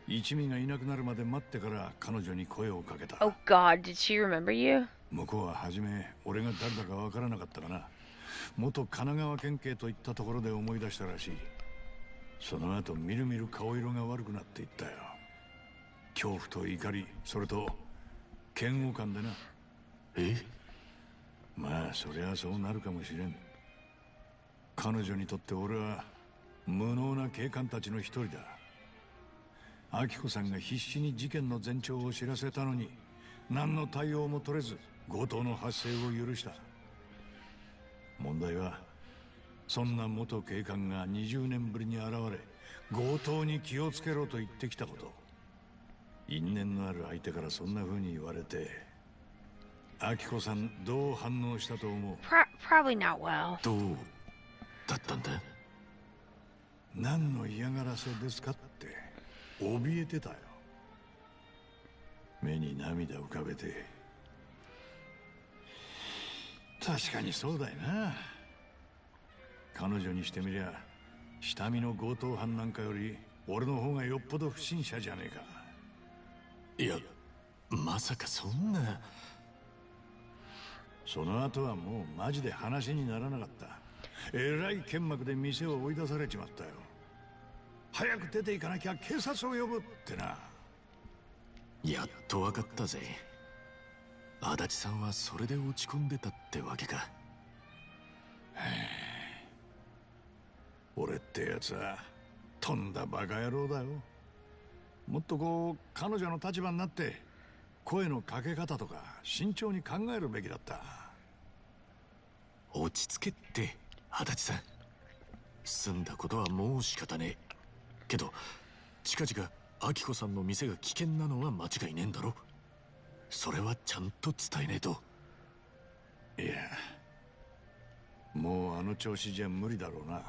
一味がいなくなるまで待ってから彼女に声をかけた。 Oh God, did she remember you? 向こうは初め俺が誰だかわからなかったかな。元神奈川県警といったところで思い出したらしい。その後みるみる顔色が悪くなっていったよ。恐怖と怒り、それと嫌悪感でな。え？まあそりゃそうなるかもしれん。彼女にとって俺は無能な警官たちの一人だ。アキコさんが必死に事件の前兆を知らせたのに何の対応も取れず強盗の発生を許した。問題はそんな元警官が20年ぶりに現れ強盗に気をつけろと言ってきたこと。因縁のある相手からそんな風に言われてアキコさんどう反応したと思う？ Probably not well. どうだったんだ？何の嫌がらせですかって怯えてたよ。目に涙浮かべて。確かにそうだよな。彼女にしてみりゃ下見の強盗犯なんかより俺の方がよっぽど不審者じゃねえか。いや、まさかそんな。その後はもうマジで話にならなかった。えらい剣幕で店を追い出されちまったよ。早く出て行かなきゃ警察を呼ぶってな。やっとわかったぜ。足立さんはそれで落ち込んでたってわけか。俺ってやつはとんだバカ野郎だよ。もっとこう彼女の立場になって声のかけ方とか慎重に考えるべきだった。落ち着けって足立さん。済んだことはもう仕方ねえけど、近々アキコさんの店が危険なのは間違いねえんだろ。それはちゃんと伝えねえと。いや、もうあの調子じゃ無理だろうな。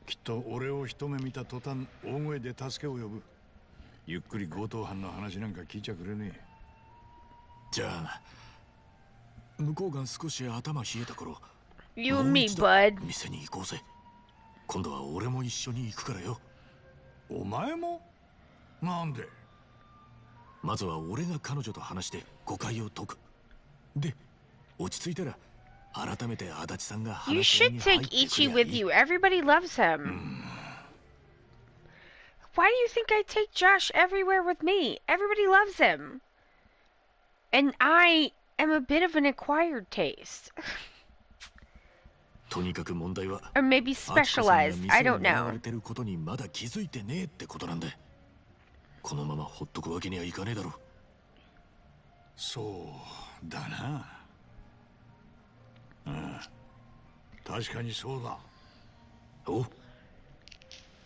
きっと俺を一目見た途端大声で助けを呼ぶ。ゆっくり強盗犯の話なんか聞いちゃくれねえ。じゃあ向こうが少し頭冷えた頃、 You も and う me, 一度 bud. 店に行こうぜ。今度は俺も一緒に行くからよ。お前もなんで？まずは俺が彼女と話して誤解を解く。で、落ち着いたら改めて足立さんが You 話し合い should に入 take ってく Ichi りゃ with いい。 you. Everybody loves him. Why do you think I take Josh everywhere with me? Everybody loves him. And I am a bit of an acquired taste. とにかく問題は Or maybe アキコさんが specialized. 店 I に don't 狙わ know. れてることにまだ気づいてねえってことなんだ。このままほっとくわけにはいかねえだろ。そうだな。うん、確かにそうだ。お、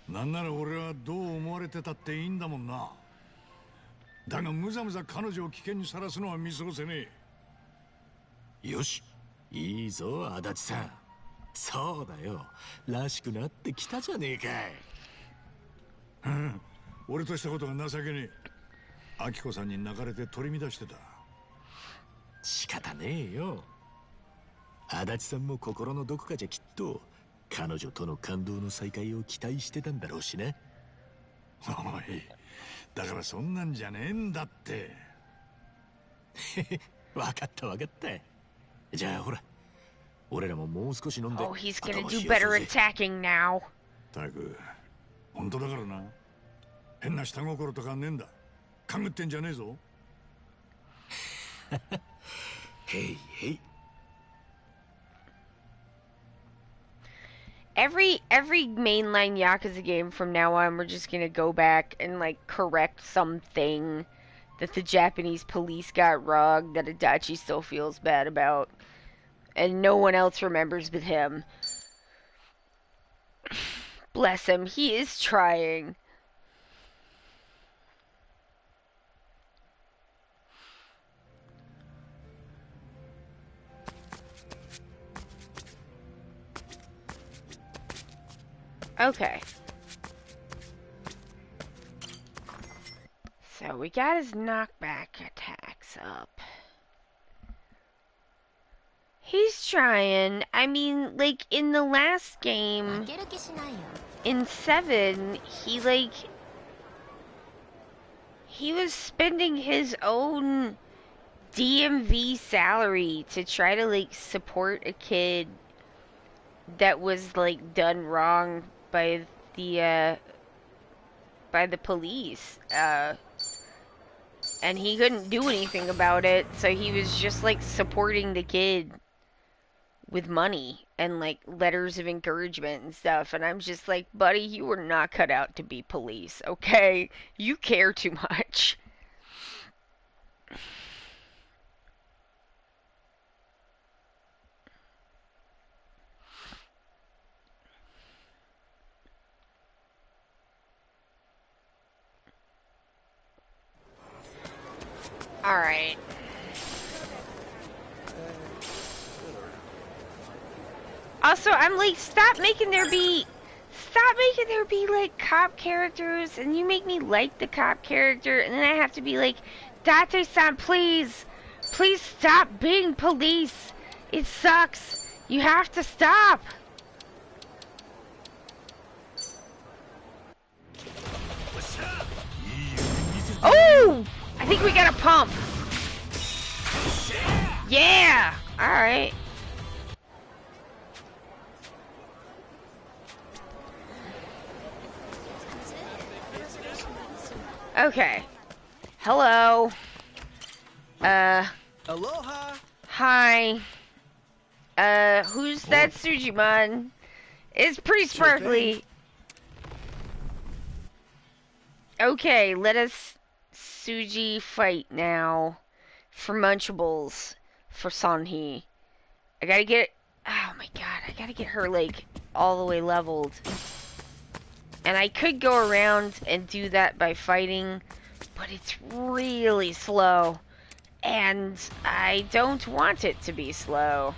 なんなら俺はどう思われてたっていいんだもんな。だがむざむざ彼女を危険にさらすのは見過ごせねえ。よし、いいぞ足立さん。そうだよ、らしくなってきたじゃねえかい。うん、俺としたことが情けねえ。アキコさんに泣かれて取り乱してた。仕方ねえよ。足立さんも心のどこかじゃきっと彼女との感動の再会を期待してたんだろうしな。おい、だからそんなんじゃねえんだって。わかったわかった。じゃあほら、俺らももう少し飲んで Oh, he's gonna 頭 do 冷やそう better ぜ。 attacking now. たく、本当だからな。変な下心とかねえんだ。勘ぐってんじゃねえぞ。へいへい。Every mainline Yakuza game from now on, we're just gonna go back and like correct something that the Japanese police got wrong that Adachi still feels bad about, and no one else remembers but him. Bless him, he is trying. Okay. So we got his knockback attacks up. He's trying. I mean, like, in the last game, 負ける気しないよ。 in 7, he was spending his own DMV salary to try to, like, support a kid that was, like, done wrong by the police. And he couldn't do anything about it, so he was just, like, supporting the kid with money and, like, letters of encouragement and stuff. And I'm just like, buddy, you were not cut out to be police, okay? You care too much. Alright. Also, I'm like, stop making there be like cop characters, and you make me like the cop character, and then I have to be like, Date-san, please stop being police. It sucks. You have to stop. Oh! I think we got a pump. Yeah! Alright. Okay. Hello. Aloha! Hi. Who's that Sujimon? It's pretty sparkly. Okay, let us Suji fight now for Munchables for Sanhee. I gotta get, oh my god, I gotta get her like all the way leveled. And I could go around and do that by fighting, but it's really slow. And I don't want it to be slow.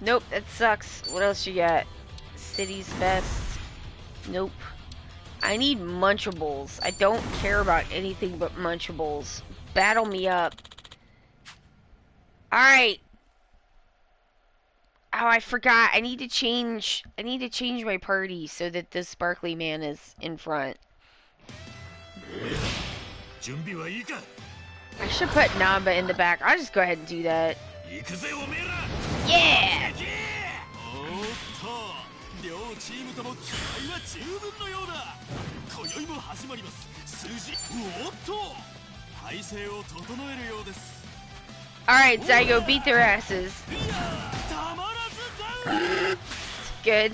Nope, that sucks. What else you got? City's best. Nope. I need Munchables. I don't care about anything but Munchables. battle me up. Alright. Oh, I forgot. I need to change my party so that the sparkly man is in front. 準備はいいか I should put Namba in the back. I'll just go ahead and do that. 行くぜおめえら Yeah! おーっと両チームとも気合は十分のようだ今宵も始まります数字おっと体勢を整えるようです Alright, Zygo, beat their asses. たまらずダウン Good.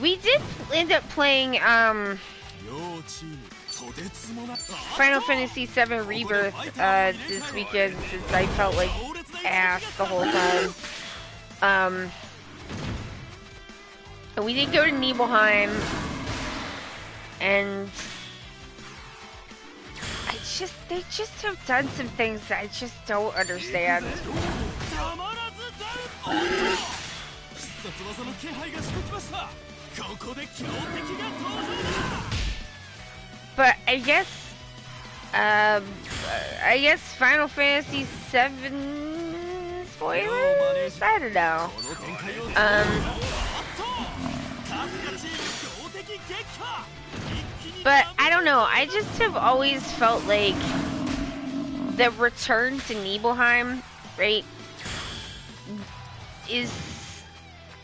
We did end up playing, 両チームとてつもな Final Fantasy VII Rebirth, this weekend since I felt like ass the whole time. And we did go to Nibelheim, and they just have done some things that I just don't understand. たまらずダウンおっと必殺技の気配がしてきましたここで強敵が登場だ But I guess Final Fantasy VII spoilers? I don't know. この展開を But I don't know. I just have always felt like the return to Nibelheim, right, is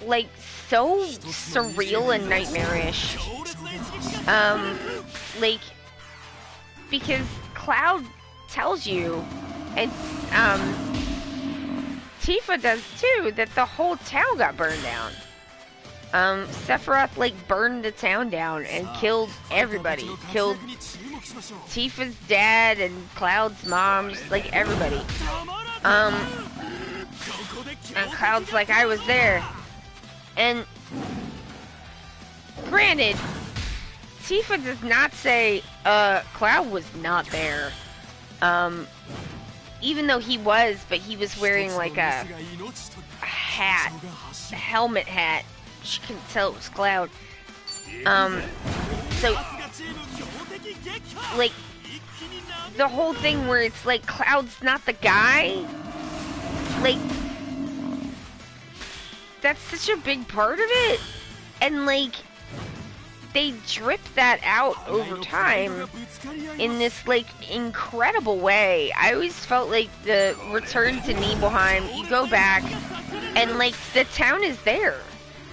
like so surreal and nightmarish. Like, because Cloud tells you, and Tifa does too, that the whole town got burned down. Sephiroth like burned the town down and killed everybody. Killed Tifa's dad and Cloud's mom, just like everybody. And Cloud's like, I was there. And granted, Tifa does not say, Cloud was not there. Even though he was, but he was wearing like a hat, a helmet hat. She couldn't tell it was Cloud. So, like, the whole thing where it's like Cloud's not the guy, like, that's such a big part of it. And, like, they drip that out over time in this, like, incredible way. I always felt like the return to Nibelheim, you go back, and, like, the town is there.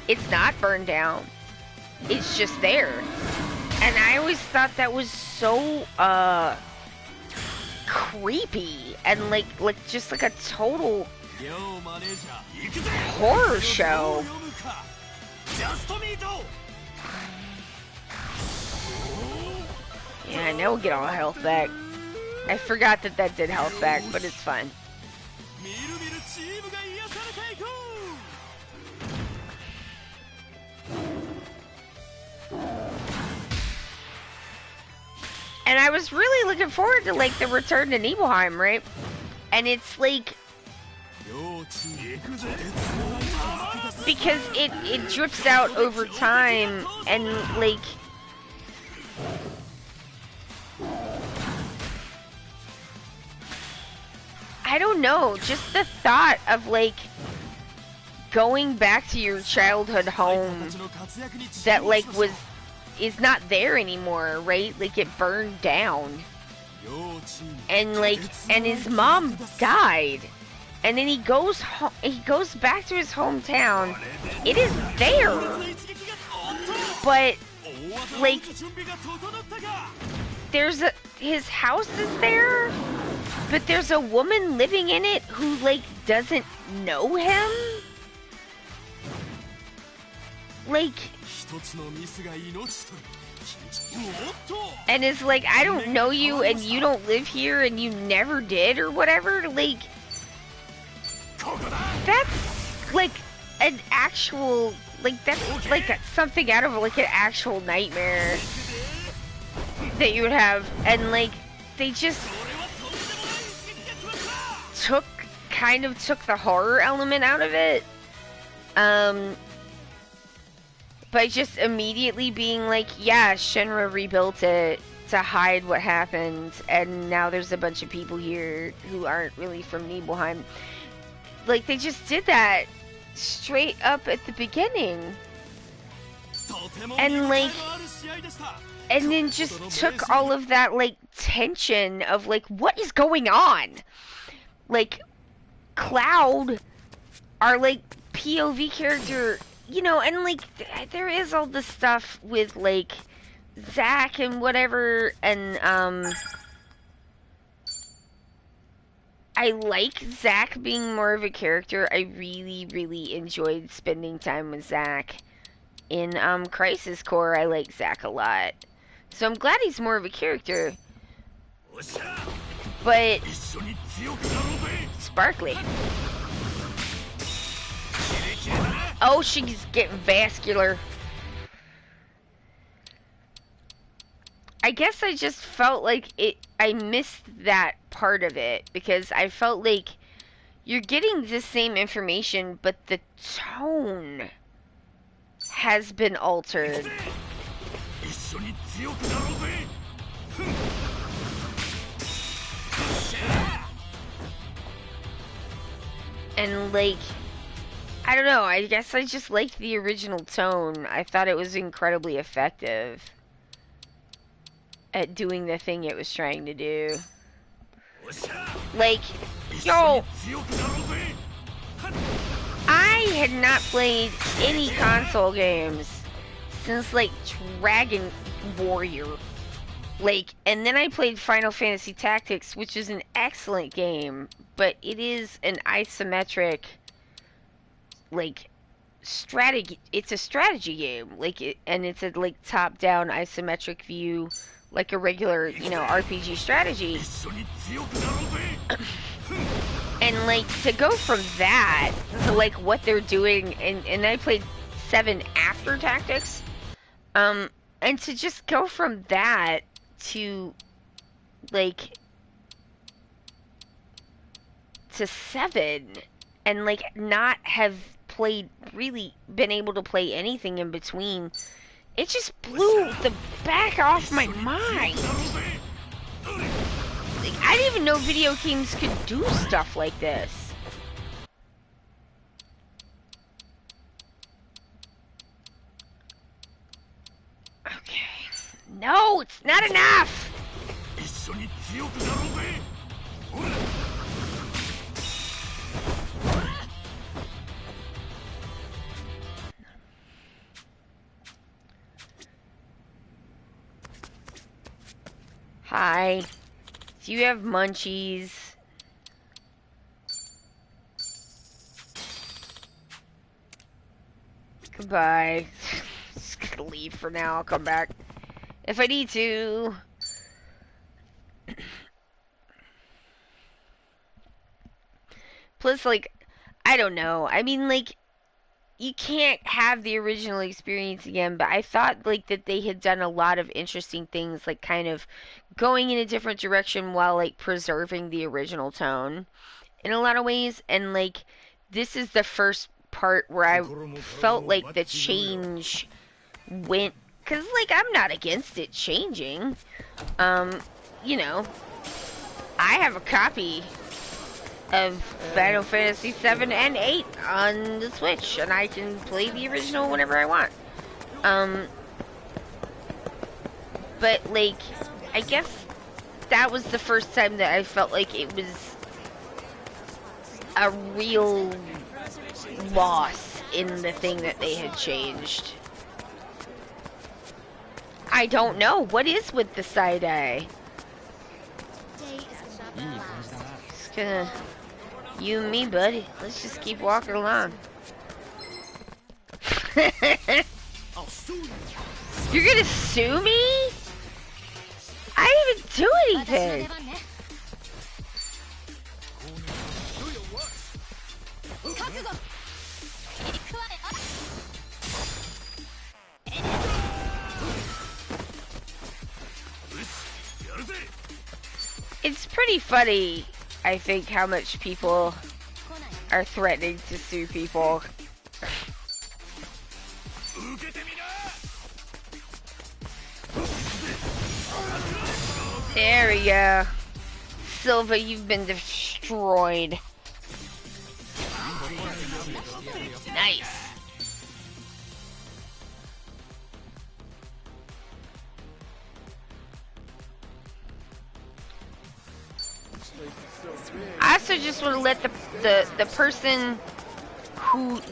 It's not burned down. It's just there. And I always thought that was so, creepy. And, like just like a total horror show. Yeah, now we'll get all health back. I forgot that did health back, but it's fine. And I was really looking forward to, like, the return to Nibelheim, right? And it's, like... Because it drips out over time, and, like... I don't know, just the thought of, like, going back to your childhood home that, like, is not there anymore, right? Like, it burned down. And, like, and his mom died. And then he goes back to his hometown. It is there. But, like, his house is there, but there's a woman living in it who, like, doesn't know him. Like, and it's like, I don't know you and you don't live here and you never did or whatever. Like, that's like an actual, like, that's like something out of like an actual nightmare that you would have. And like, they just kind of took the horror element out of it. by just immediately being like, yeah, Shinra rebuilt it to hide what happened, and now there's a bunch of people here who aren't really from Nibelheim. Like, they just did that straight up at the beginning. And, like, and then just took all of that, like, tension of, like, what is going on? Like, Cloud, our, like, POV character, you know, and, like, there is all this stuff with, like, Zack and whatever, and, I like Zack being more of a character. I really, really enjoyed spending time with Zack. In, Crisis Core, I like Zack a lot. So I'm glad he's more of a character. But... Sparkly. Oh, she's getting vascular. I guess I just felt like I missed that part of it, because I felt like you're getting the same information, but the tone has been altered. And, like, I don't know, I guess I just liked the original tone. I thought it was incredibly effective at doing the thing it was trying to do. Like, yo, I had not played any console games since, like, Dragon Warrior. Like, and then I played Final Fantasy Tactics, which is an excellent game, but it is an isometric, like, strategy. It's a strategy game, like, and it's a, like, top-down isometric view, like a regular, you know, RPG strategy. And, like, to go from that to, like, what they're doing, and I played 7 after Tactics, and to just go from that to, like, to 7, and, like, not have really been able to play anything in between, it just blew the back off my mind. Like, I didn't even know video games could do stuff like this. Okay. No, it's not enough! Hi. Do you have munchies? Goodbye. Just gonna leave for now. I'll come back if I need to. Plus, like, I don't know. I mean, like, you can't have the original experience again, but I thought, like, that they had done a lot of interesting things, like, kind of going in a different direction while, like, preserving the original tone in a lot of ways. And, like, this is the first part where I felt like the change went, because, like, I'm not against it changing. You know, I have a copy of Final Fantasy 7 and 8 on the Switch, and I can play the original whenever I want. But, like, I guess that was the first time that I felt like it was a real loss in the thing that they had changed. I don't know. What is with the side eye? Just gonna... You and me, buddy. Let's just keep walking along. You're gonna sue me? I didn't even do anything. It's pretty funny, I think, how much people are threatening to sue people. There we go. Silva, you've been destroyed. Nice. I also just want to let the person who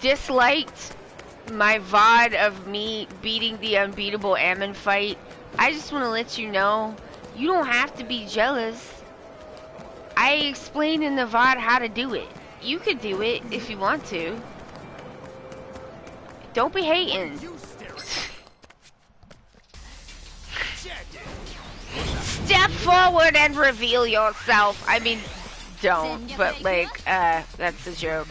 disliked my VOD of me beating the unbeatable Ammon fight, I just want to let you know, you don't have to be jealous. I explained in the VOD how to do it. You could do it if you want to. Don't be hating. Step forward and reveal yourself. I mean, don't, but like, that's a joke.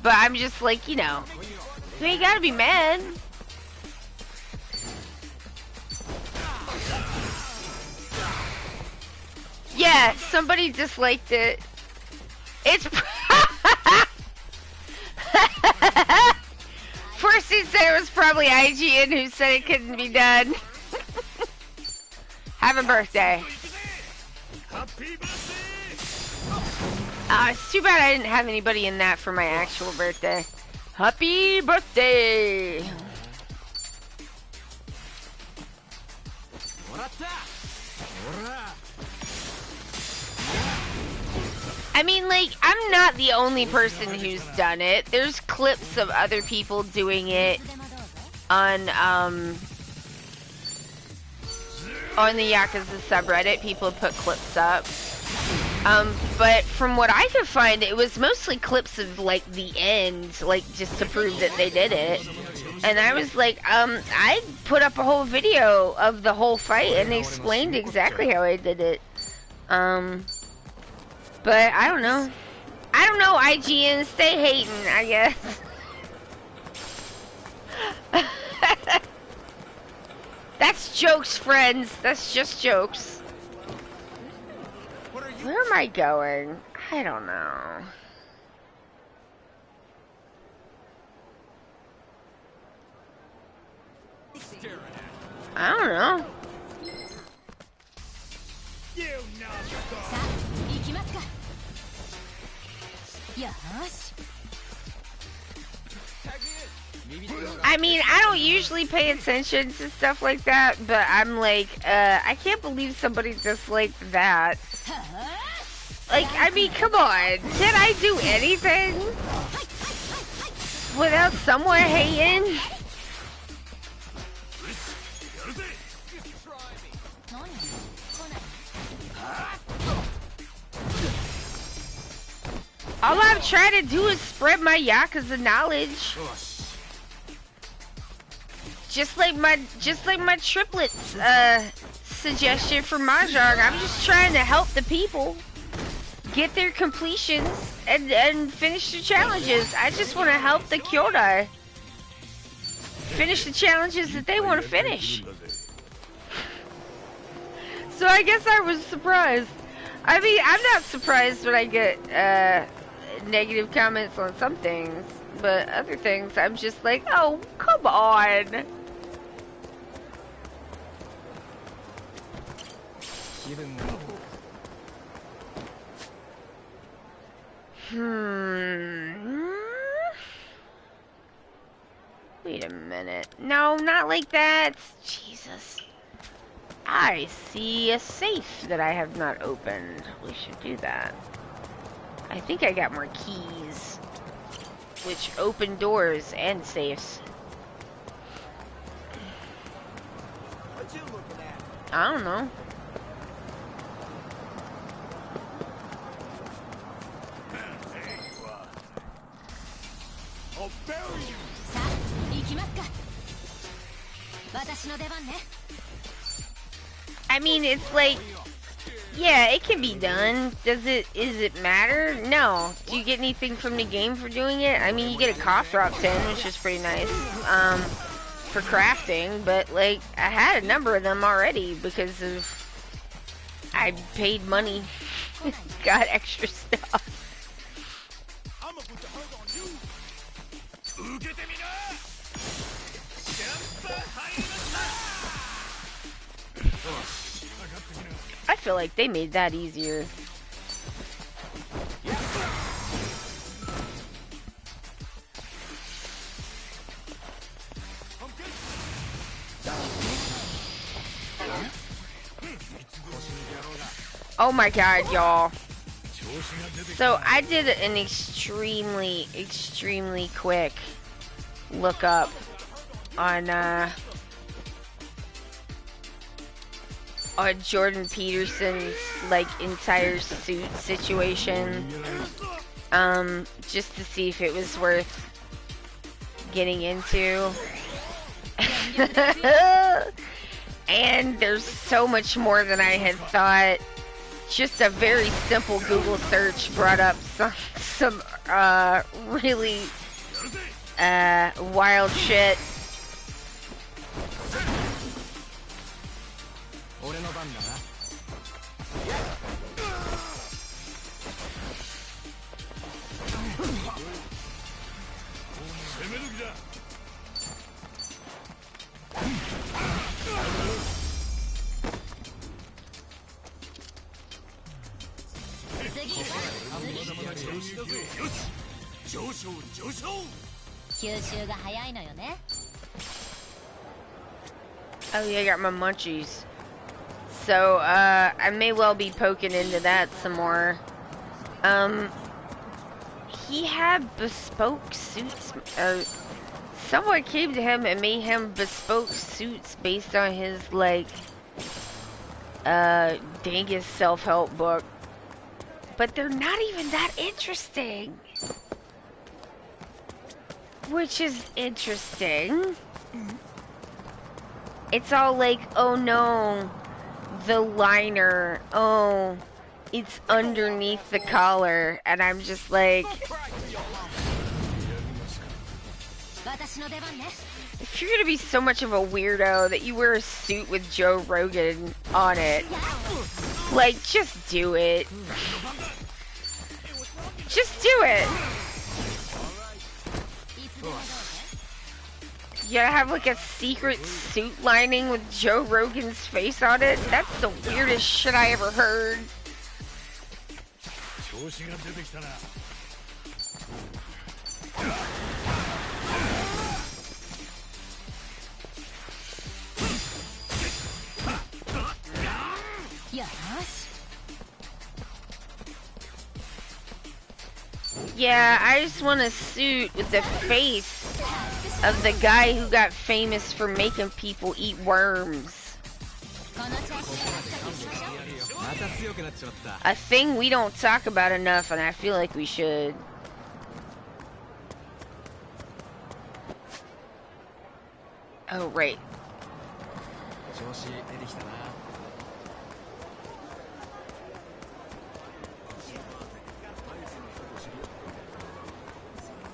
But I'm just like, you know, you ain't gotta be mad. Yeah, somebody disliked it. It's first he said it was probably IGN who said it couldn't be done. Have a birthday. It's too bad I didn't have anybody in that for my actual birthday. Happy birthday! I mean, like, I'm not the only person who's done it. There's clips of other people doing it on the Yakuza subreddit. People put clips up. But from what I could find, it was mostly clips of, like, the end, like, just to prove that they did it. And I was like, I put up a whole video of the whole fight and explained exactly how I did it. But I don't know. I don't know, IGN. Stay hating, I guess. That's jokes, friends. That's just jokes. Where am I going? I don't know. I don't know. I mean, I don't usually pay attention to stuff like that, but I'm like, I can't believe somebody disliked that. Like, I mean, come on. Did I do anything without someone hating? All I'm trying to do is spread my Yakuza knowledge. Just like my triplets suggestion for Mahjong. I'm just trying to help the people get their completions and finish the challenges. I just want to help the Kyodai finish the challenges that they want to finish. So I guess I was surprised. I mean, I'm not surprised when I get negative comments on some things, but other things I'm just like, oh, come on. Wait a minute. No, not like that. Jesus. I see a safe that I have not opened. We should do that. I think I got more keys, which open doors and safes. What you looking at? I don't know. I'll bury you. I mean, it's like, yeah, it can be done. Is it matter? No. Do you get anything from the game for doing it? I mean, you get a cough drop 10, which is pretty nice, for crafting, but, like, I had a number of them already because of, I paid money, got extra stuff. I'm gonna put the hurt on you. I feel like they made that easier. Oh my god, y'all. So I did an extremely quick look up on Jordan Peterson's like entire suit situation, just to see if it was worth getting into. And there's so much more than I had thought. Just a very simple Google search brought up some really wild shit. Oh yeah, I got my munchies. So, I may well be poking into that some more. He had bespoke suits, someone came to him and made him bespoke suits based on his, like, dangest self-help book. But they're not even that interesting. Which is interesting. It's all like, oh no, the liner, oh, it's underneath the collar, and I'm just like, if you're gonna be so much of a weirdo that you wear a suit with Joe Rogan on it, like, just do it. Just do it. You gotta have like a secret suit lining with Joe Rogan's face on it? That's the weirdest shit I ever heard. Yeah, I just want a suit with the face of the guy who got famous for making people eat worms. A thing we don't talk about enough, and I feel like we should. Oh, right.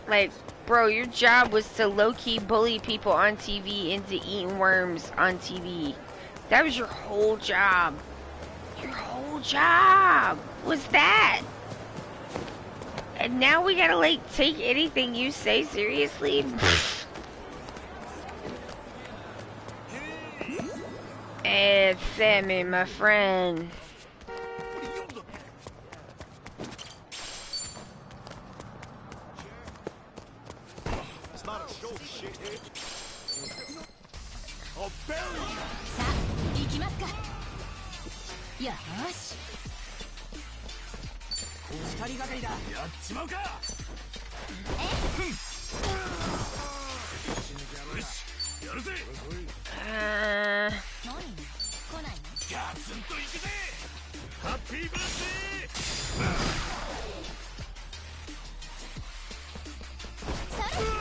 Like, bro, your job was to low-key bully people on TV into eating worms on TV. That was your whole job. Your whole job was that. And now we gotta, like, take anything you say seriously? It's Sammy, my friend.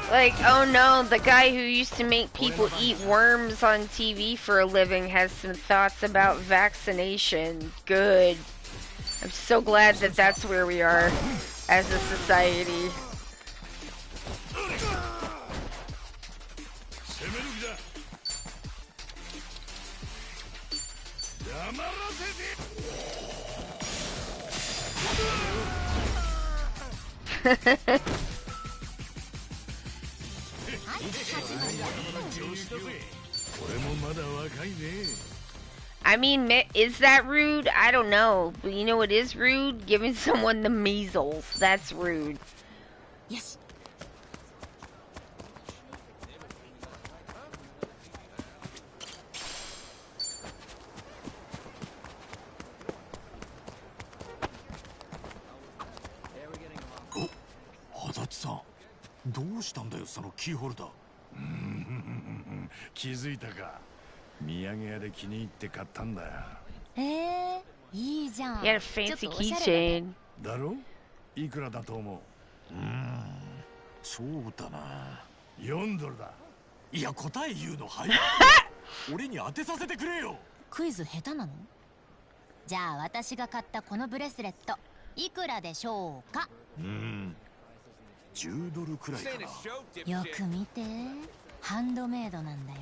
Like, oh no, the guy who used to make people eat worms on TV for a living has some thoughts about vaccination. Good. I'm so glad that that's where we are as a society. I mean, is that rude? I don't know. But you know what is rude? Giving someone the measles. That's rude. よし。お、足立さん、どうしたんだよそのキーホルダー。気づいたか。土産屋で気に入って買ったんだよ。いいじゃん。 He had a fancy keychain. だろ？いくらだと思う？そうだな。4ドルだ。いや答え言うの早い。俺に当てさせてくれよ。クイズ下手なの？じゃあ私が買ったこのブレスレットいくらでしょうか？10ドルくらいかな。よく見て、ハンドメイドなんだよ。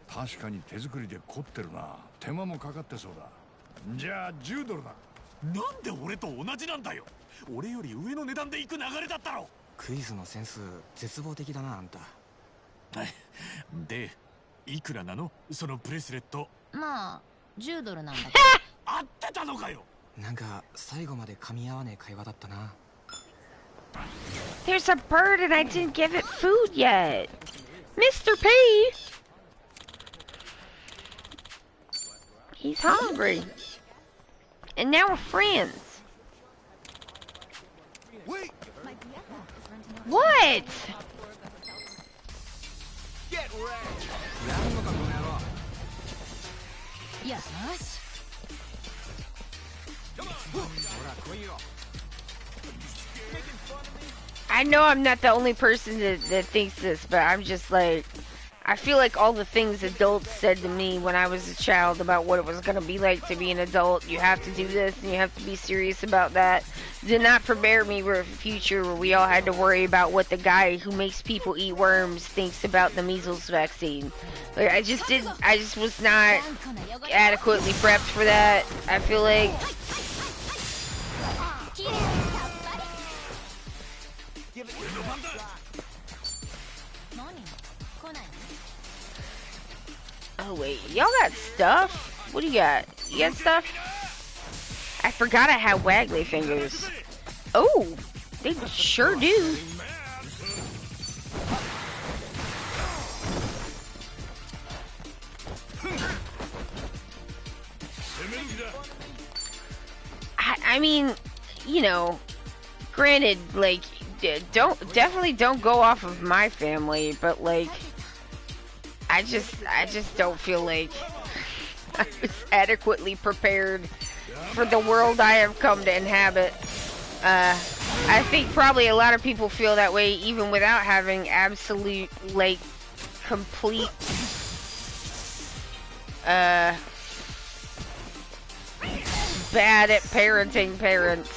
確かに手作りで凝ってるな。手間もかかってそうだ。じゃあ10ドルだ。なんで俺と同じなんだよ。俺より上の値段で行く流れだったろ。クイズのセンス絶望的だなあんた。で、いくらなのそのブレスレット。まあ10ドルなんだけど。合ってたのかよ。なんか最後まで噛み合わねえ会話だったな。There's a bird and I didn't give it food yet. Mr. P! He's hungry. And now we're friends. Wait. What? Get ready. やるのかこの野郎。よし。ほら来いよ。I know I'm not the only person that thinks this, but I'm just like, I feel like all the things adults said to me when I was a child about what it was going to be like to be an adult, you have to do this and you have to be serious about that, did not prepare me for a future where we all had to worry about what the guy who makes people eat worms thinks about the measles vaccine. Like, I just was not adequately prepped for that. I feel like oh wait, y'all got stuff? What do you got? You got stuff? I forgot I had waggly fingers. Oh, they sure do. I mean, you know, granted, like, definitely don't go off of my family, but like, I just don't feel like I was adequately prepared for the world I have come to inhabit. I think probably a lot of people feel that way even without having absolute, like, complete, bad at parenting parents.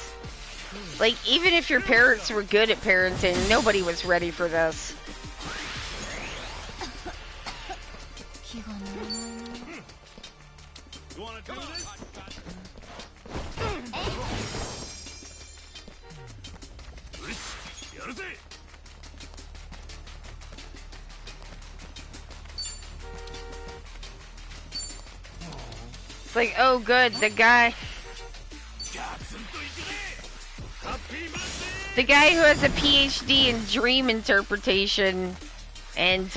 Like, even if your parents were good at parenting, nobody was ready for this. You wanna do this? It's like, oh good, the guy who has a PhD in dream interpretation and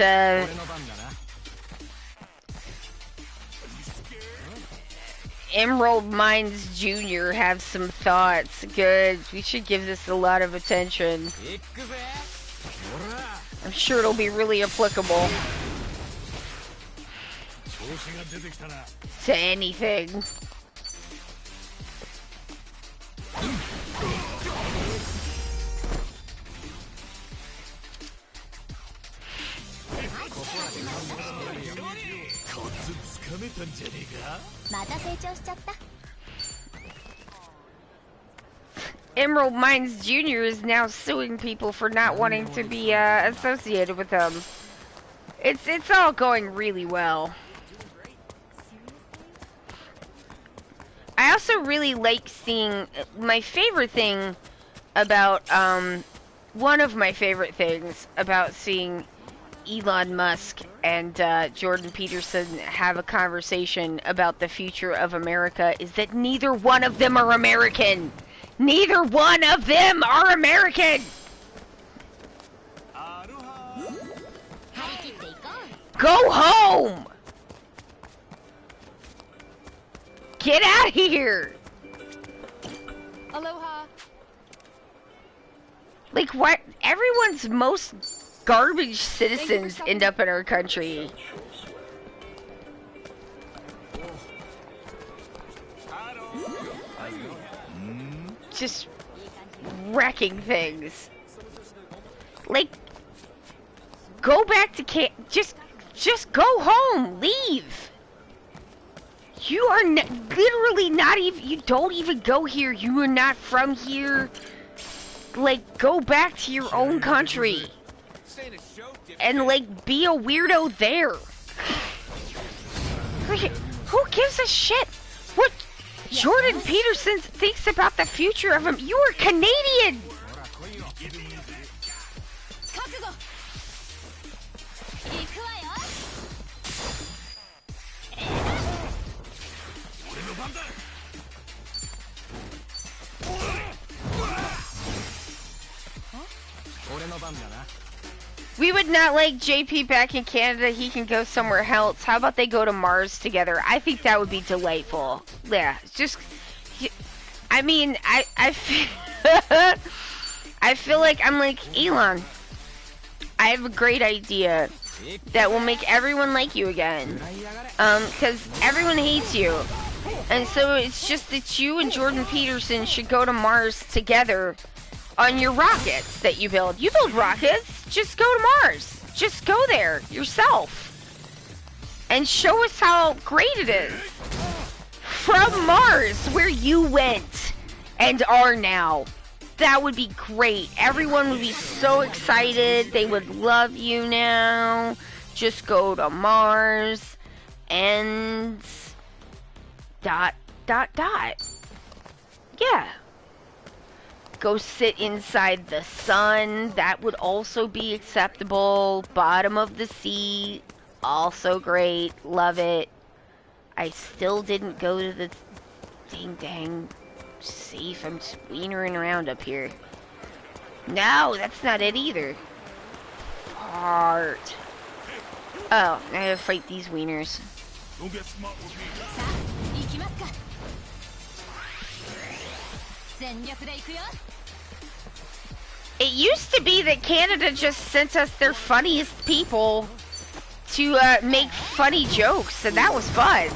Emerald Minds Jr. have some thoughts. Good. We should give this a lot of attention. I'm sure it'll be really applicable to anything. Emerald Minds Jr. is now suing people for not wanting to be associated with him. It's all going really well. I also really like seeing my favorite thing about one of my favorite things about seeing Elon Musk and Jordan Peterson have a conversation about the future of America is that neither one of them are American. Neither one of them are American. Go home. Get out of here. Aloha. Like, what? Everyone's most garbage citizens end up in our country. Just wrecking things. Like, go back to just go home. Leave. You are literally not even, you don't even go here. You are not from here. Like, go back to your own country. And, like, be a weirdo there. Who gives a shit what Jordan Peterson thinks about the future of him? You are Canadian! We would not like JP back in Canada. He can go somewhere else. How about they go to Mars together? I think that would be delightful. Yeah, just... I mean, I feel, I feel like I'm like, Elon, I have a great idea that will make everyone like you again. Because everyone hates you. And so it's just that you and Jordan Peterson should go to Mars together on your rockets that you build. You build rockets, just go to Mars. Just go there yourself. And show us how great it is. From Mars, where you went and are now. That would be great. Everyone would be so excited. They would love you now. Just go to Mars and... ... Yeah. Go sit inside the sun. That would also be acceptable. Bottom of the sea. Also great. Love it. I still didn't go to the dang safe. I'm just wienering around up here. No, that's not it either. Fart. Oh, I gotta fight these wieners. Don't get smart with me. It used to be that Canada just sent us their funniest people to make funny jokes, and that was fun.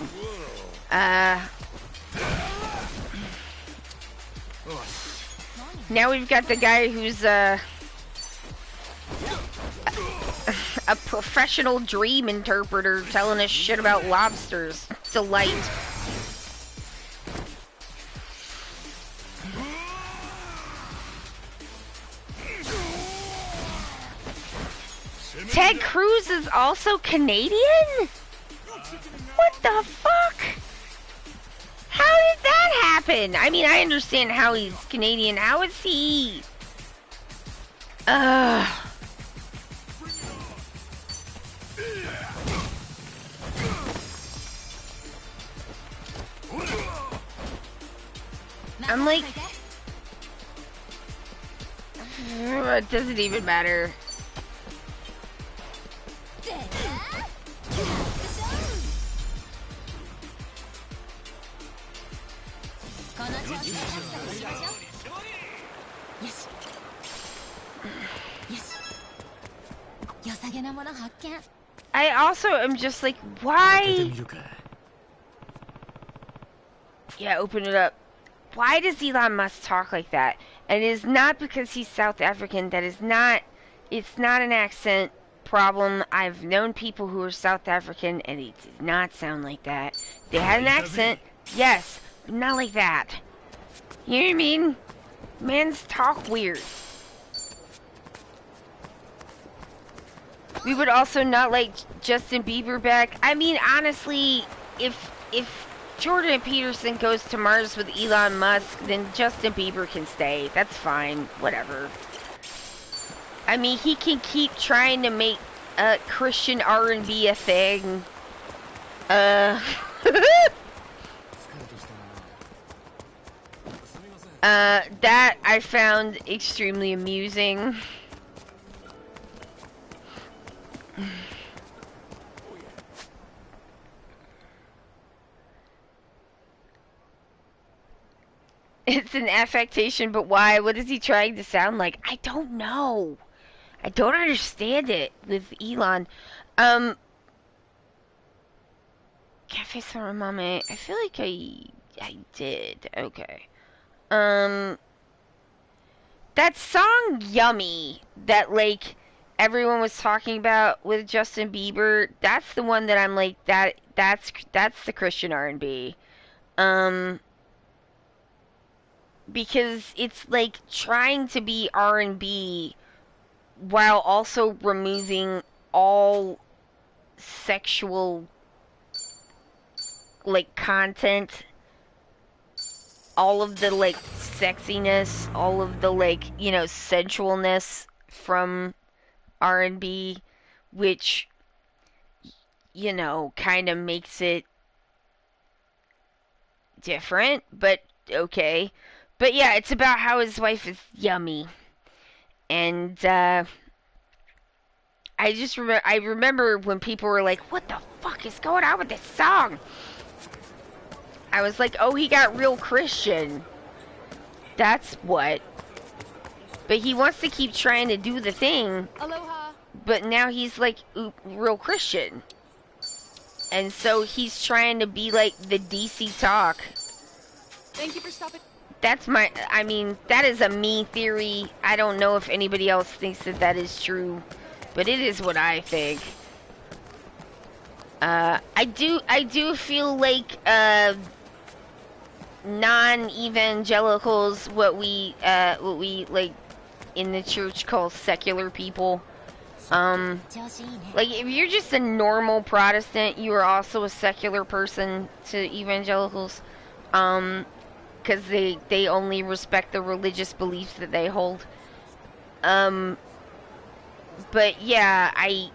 Now we've got the guy who's a professional dream interpreter telling us shit about lobsters. Delight. Ted Cruz is also Canadian? What the fuck? How did that happen? I mean, I understand how he's Canadian. How is he? I'm like... It doesn't even matter. I also am just like, why? Yeah, open it up. Why does Elon Musk talk like that? And it is not because he's South African. That is not, it's not an accent problem. I've known people who are South African and it did not sound like that. They had an accent, yes, but not like that. You know what I mean? Man's talk weird. We would also not like Justin Bieber back. I mean, honestly, if Jordan Peterson goes to Mars with Elon Musk, then Justin Bieber can stay. That's fine. Whatever. I mean, he can keep trying to make Christian R&B a thing? Uh, that I found extremely amusing. It's an affectation, but why? What is he trying to sound like? I don't know. I don't understand it with Elon. Cafe Summer Mame. I feel like I did. Okay. That song Yummy that like everyone was talking about with Justin Bieber, that's the one that I'm like that's the Christian R&B. Um because it's like trying to be R&B while also removing all sexual like content, all of the like sexiness, all of the like, you know, sensualness from R&B, which, you know, kind of makes it different, but okay. But yeah, it's about how his wife is yummy. And I remember when people were like, "What the fuck is going on with this song?" I was like, "Oh, he got real Christian. That's what." But he wants to keep trying to do the thing. Aloha. But now he's like real Christian. And so he's trying to be like the DC talk. Thank you for stopping. I mean, that is a me theory. I don't know if anybody else thinks that that is true, but it is what I think. I do feel like, non-evangelicals, what we like in the church call secular people. Like if you're just a normal Protestant, you are also a secular person to evangelicals. Because they only respect the religious beliefs that they hold. But yeah, I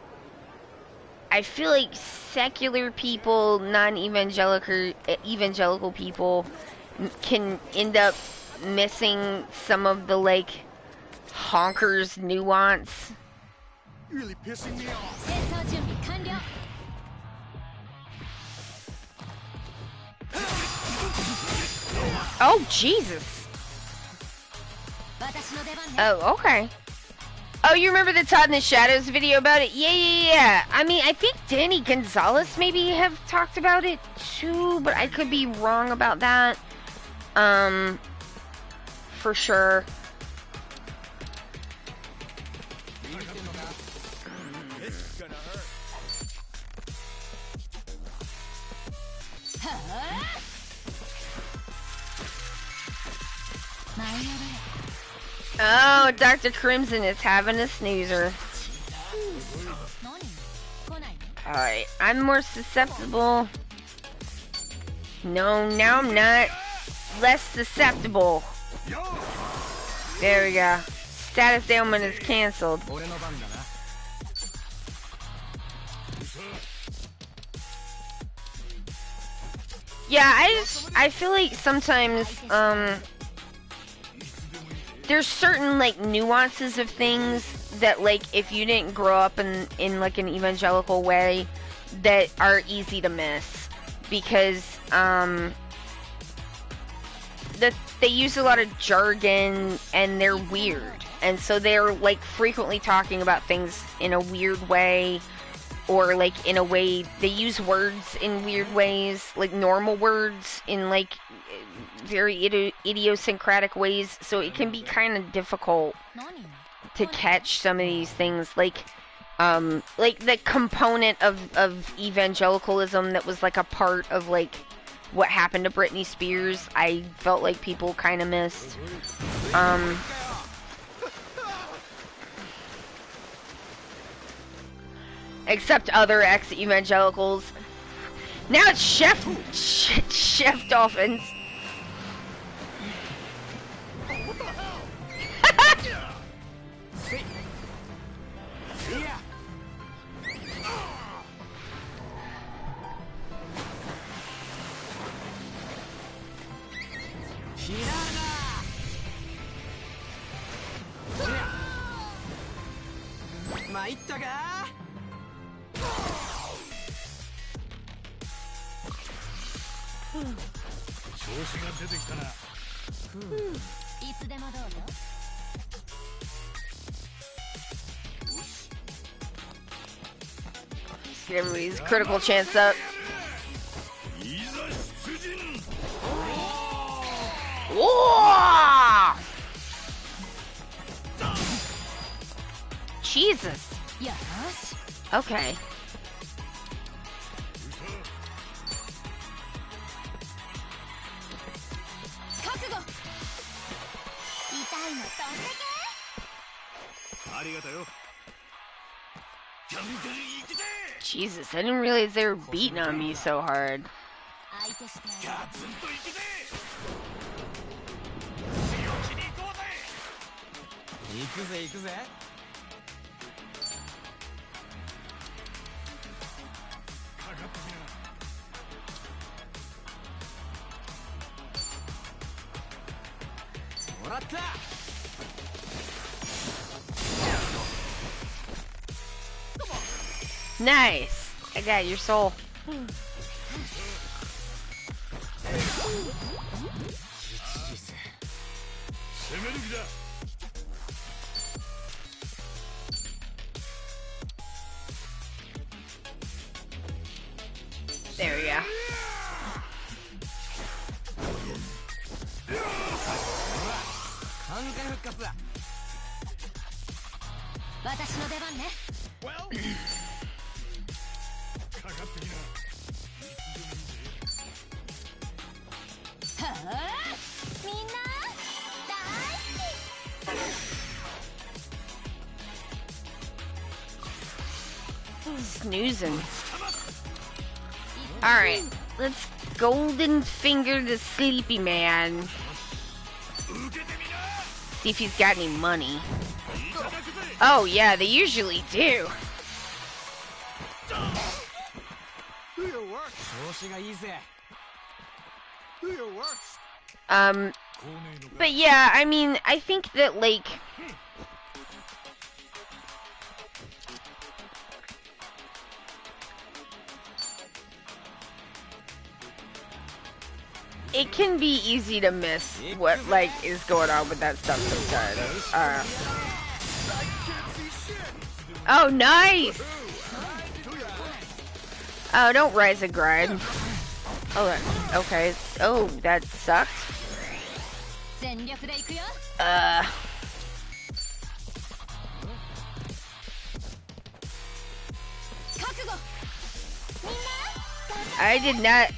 feel like secular people, evangelical people, can end up missing some of the like honkers nuance. Really pissing me off. Oh Jesus! Oh, okay. Oh, you remember the Todd in the Shadows video about it? Yeah. I mean, I think Danny Gonzalez maybe have talked about it too, but I could be wrong about that. For sure. It's gonna hurt. Oh, Dr. Crimson is having a snoozer. Alright, I'm more susceptible. No, now I'm not. Less susceptible. There we go. Status ailment is cancelled. Yeah, I feel like sometimes, there's certain, like, nuances of things that, like, if you didn't grow up in like, an evangelical way, that are easy to miss. Because, they use a lot of jargon, and they're weird. And so they're, like, frequently talking about things in a weird way, or, like, in a way, they use words in weird ways, like, normal words in, like, very idiosyncratic ways, so it can be kind of difficult to catch some of these things, like the component of evangelicalism that was, like, a part of, like, what happened to Britney Spears. I felt like people kind of missed. Except other ex-evangelicals. Now it's Chef Dolphins. ひなだ。おりゃ参ったか。調子が出てきたな。いつでもどうぞ。 Get everybody's critical chance up. いざ出陣。 Whoa! Jesus. よし Okay. 覚悟。痛いの飛んでけ。ありがとよ。ガンガン行くぜ。 Jesus, I didn't realize they were beating on me so hard. 相手してあガツンと行くぜ。強気に行こうぜ。行くぜ行くぜ。かかってみな。もらった。 Nice. I got your soul. 攻める気だ。 There we go. 完全復活だ。私の出番ね。かかってきな。はあ、みんな大好き。 Snoozing. Alright, let's golden finger the sleepy man. See if he's got any money. Oh yeah, they usually do. 調子がいいぜ。 But yeah, I mean, I think that like it can be easy to miss what like is going on with that stuff sometimes. Oh, nice! Oh, don't rise and grind. Oh, okay. Oh, that sucked. 全力で行くよ。 覚悟。みんな。 I did not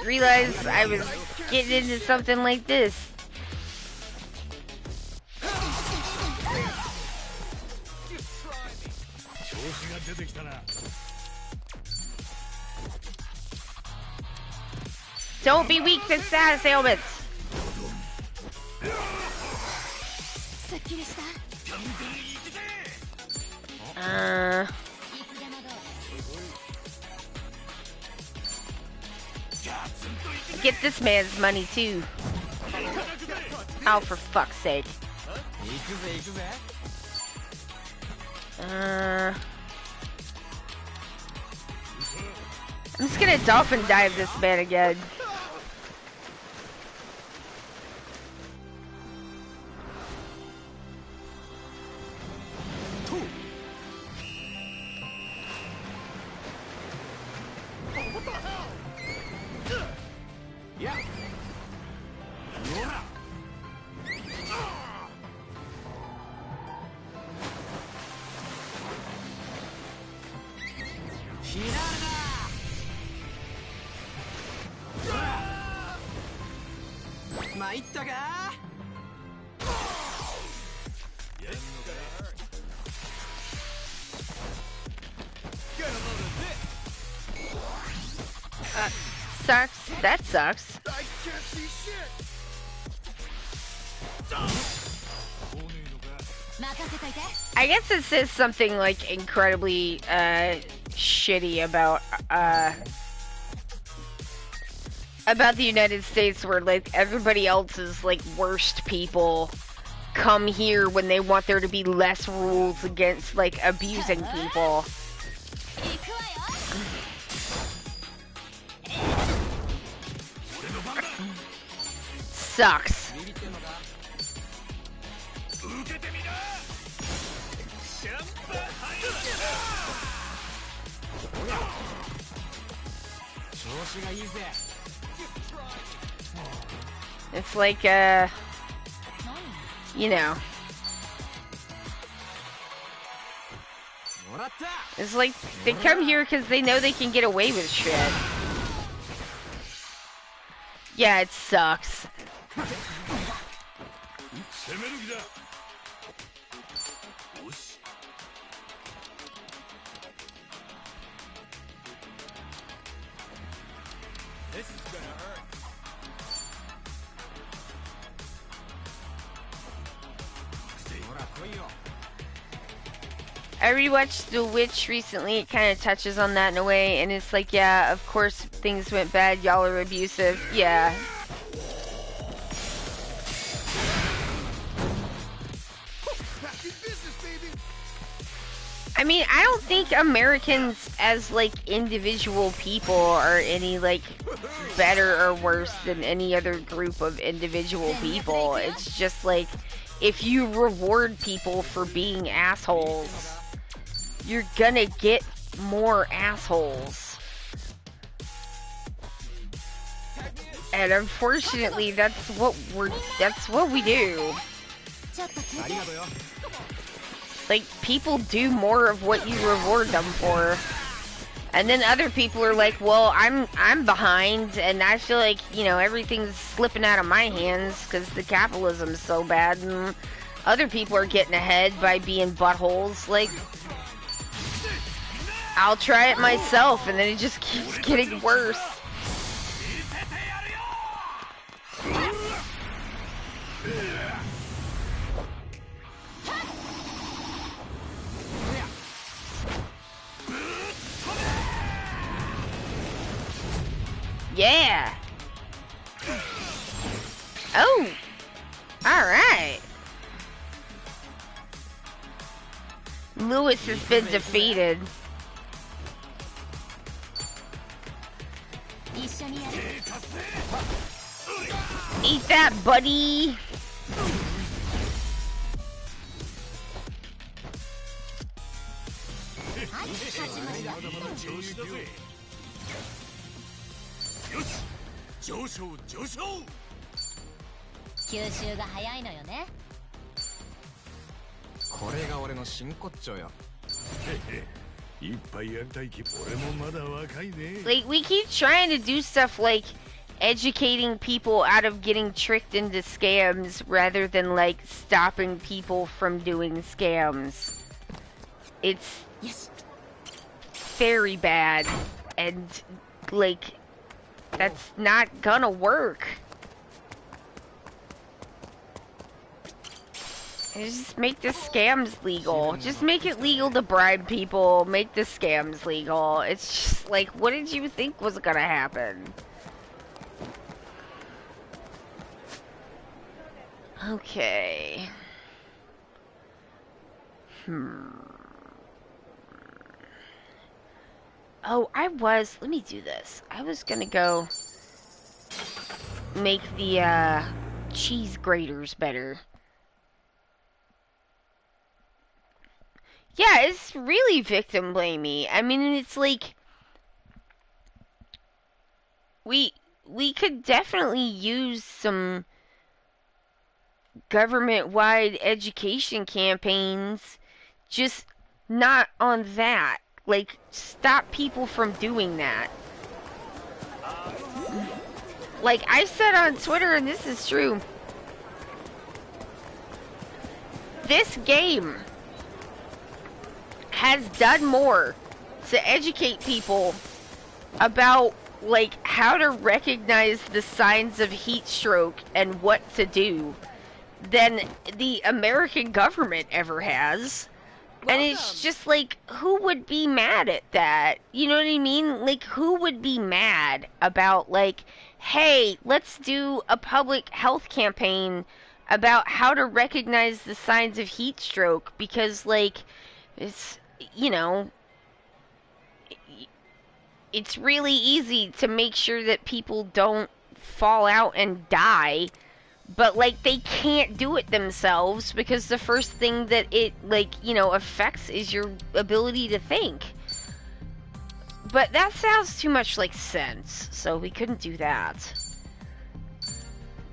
realize I was getting into something like this. Don't be weak to status ailments. すっきりした。 Get this man's money too. Oh, for fuck's sake. 行くぜ行くぜ。 I'm just gonna dolphin dive this man again. Yeah. Sucks. That sucks. I can't see shit. I guess it says something like incredibly shitty about about the United States where like everybody else's like worst people come here when they want there to be less rules against like abusing people. Sucks. It's like, you know. It's like they come here because they know they can get away with shit. Yeah, it sucks. This is gonna hurt. I rewatched The Witch recently. It kind of touches on that in a way, and it's like, yeah, of course things went bad. Y'all are abusive. Yeah. I mean, I don't think Americans as like individual people are any like better or worse than any other group of individual people. It's just like if you reward people for being assholes, you're gonna get more assholes. And unfortunately, that's what we do. Like, people do more of what you reward them for. And then other people are like, well, I'm behind, and I feel like, you know, everything's slipping out of my hands because the capitalism's so bad, and other people are getting ahead by being buttholes. Like, I'll try it myself, and then it just keeps getting worse. Yeah. Oh. Alright. Lewis has been defeated. Eat that, buddy. Like, we keep trying to do stuff like educating people out of getting tricked into scams rather than like stopping people from doing scams. It's very bad, and like that's not gonna work. Just make the scams legal. Just make it legal to bribe people. Make the scams legal. It's just like, what did you think was gonna happen? Okay. Oh, let me do this. I was gonna go make the, cheese graters better. Yeah, it's really victim blamey. I mean, it's like we could definitely use some government-wide education campaigns, just not on that. Like, stop people from doing that. Like I said on Twitter, and this is true, this game has done more to educate people about like how to recognize the signs of heat stroke and what to do than the American government ever has. And it's just like, who would be mad at that? You know what I mean? Like, who would be mad about like, hey, let's do a public health campaign about how to recognize the signs of heat stroke because, like, it's, you know, it's really easy to make sure that people don't fall out and die, but, like, they can't do it themselves because the first thing that it, like, affects is your ability to think. But that sounds too much like sense, so we couldn't do that.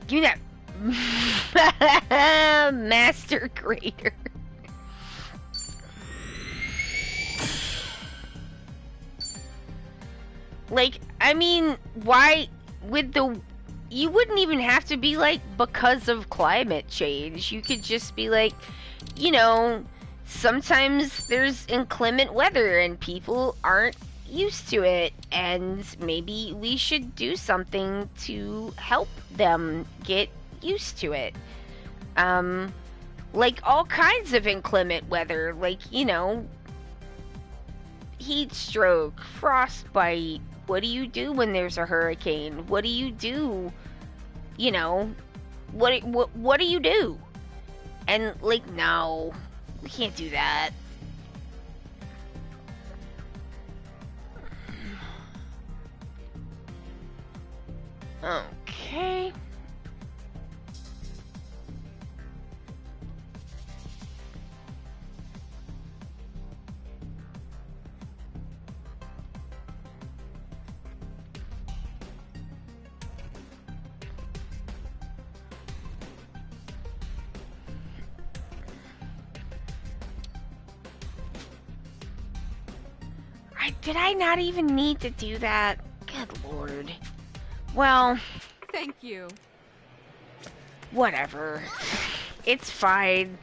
Give me that master grader. Like, I mean, why with the you wouldn't even have to be like because of climate change. You could just be like, sometimes there's inclement weather and people aren't used to it, and maybe we should do something to help them get used to it. Like all kinds of inclement weather, like, heat stroke, frostbite. What do you do when there's a hurricane? What do you do? What do you do? And, like, no, we can't do that. Okay. Did I not even need to do that? Good lord. Well, Thank you. whatever. It's fine.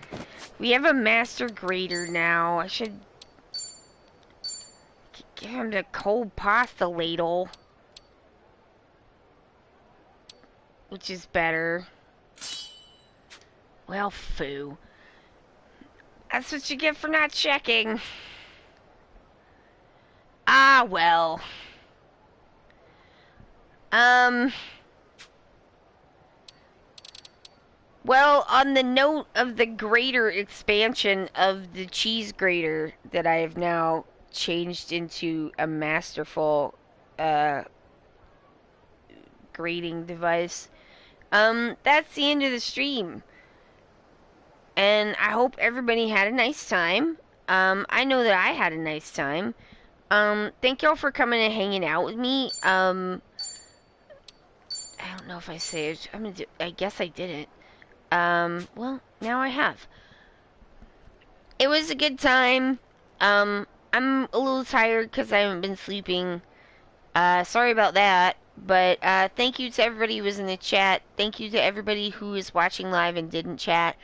We have a master grader now. I should give him the cold pasta ladle, which is better. Well, foo. That's what you get for not checking. Ah, well. Well, on the note of the grater expansion of the cheese grater that I have now changed into a masterful, grating device, that's the end of the stream. And I hope everybody had a nice time. I know that I had a nice time. Thank y'all for coming and hanging out with me. I don't know if I saved. I guess I didn't. Well, now I have. It was a good time. I'm a little tired because I haven't been sleeping. Sorry about that. But, thank you to everybody who was in the chat. Thank you to everybody who is watching live and didn't chat.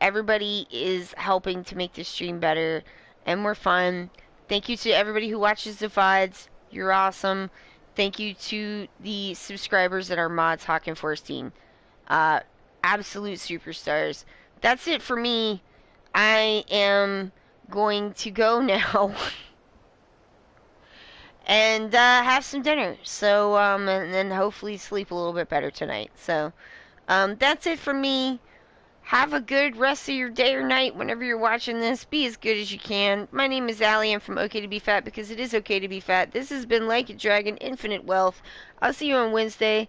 Everybody is helping to make this stream better and more fun. Thank you to everybody who watches the VODs. You're awesome. Thank you to the subscribers that are mods, Hawk and Forstine. Absolute superstars. That's it for me. I am going to go now and have some dinner. So, and then hopefully sleep a little bit better tonight. So, that's it for me. Have a good rest of your day or night whenever you're watching this. Be as good as you can. My name is Allie. I'm from Ok2BeFat because it is okay to be fat. This has been Like a Dragon Infinite Wealth. I'll see you on Wednesday.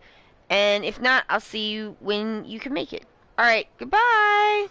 And if not, I'll see you when you can make it. Alright, goodbye!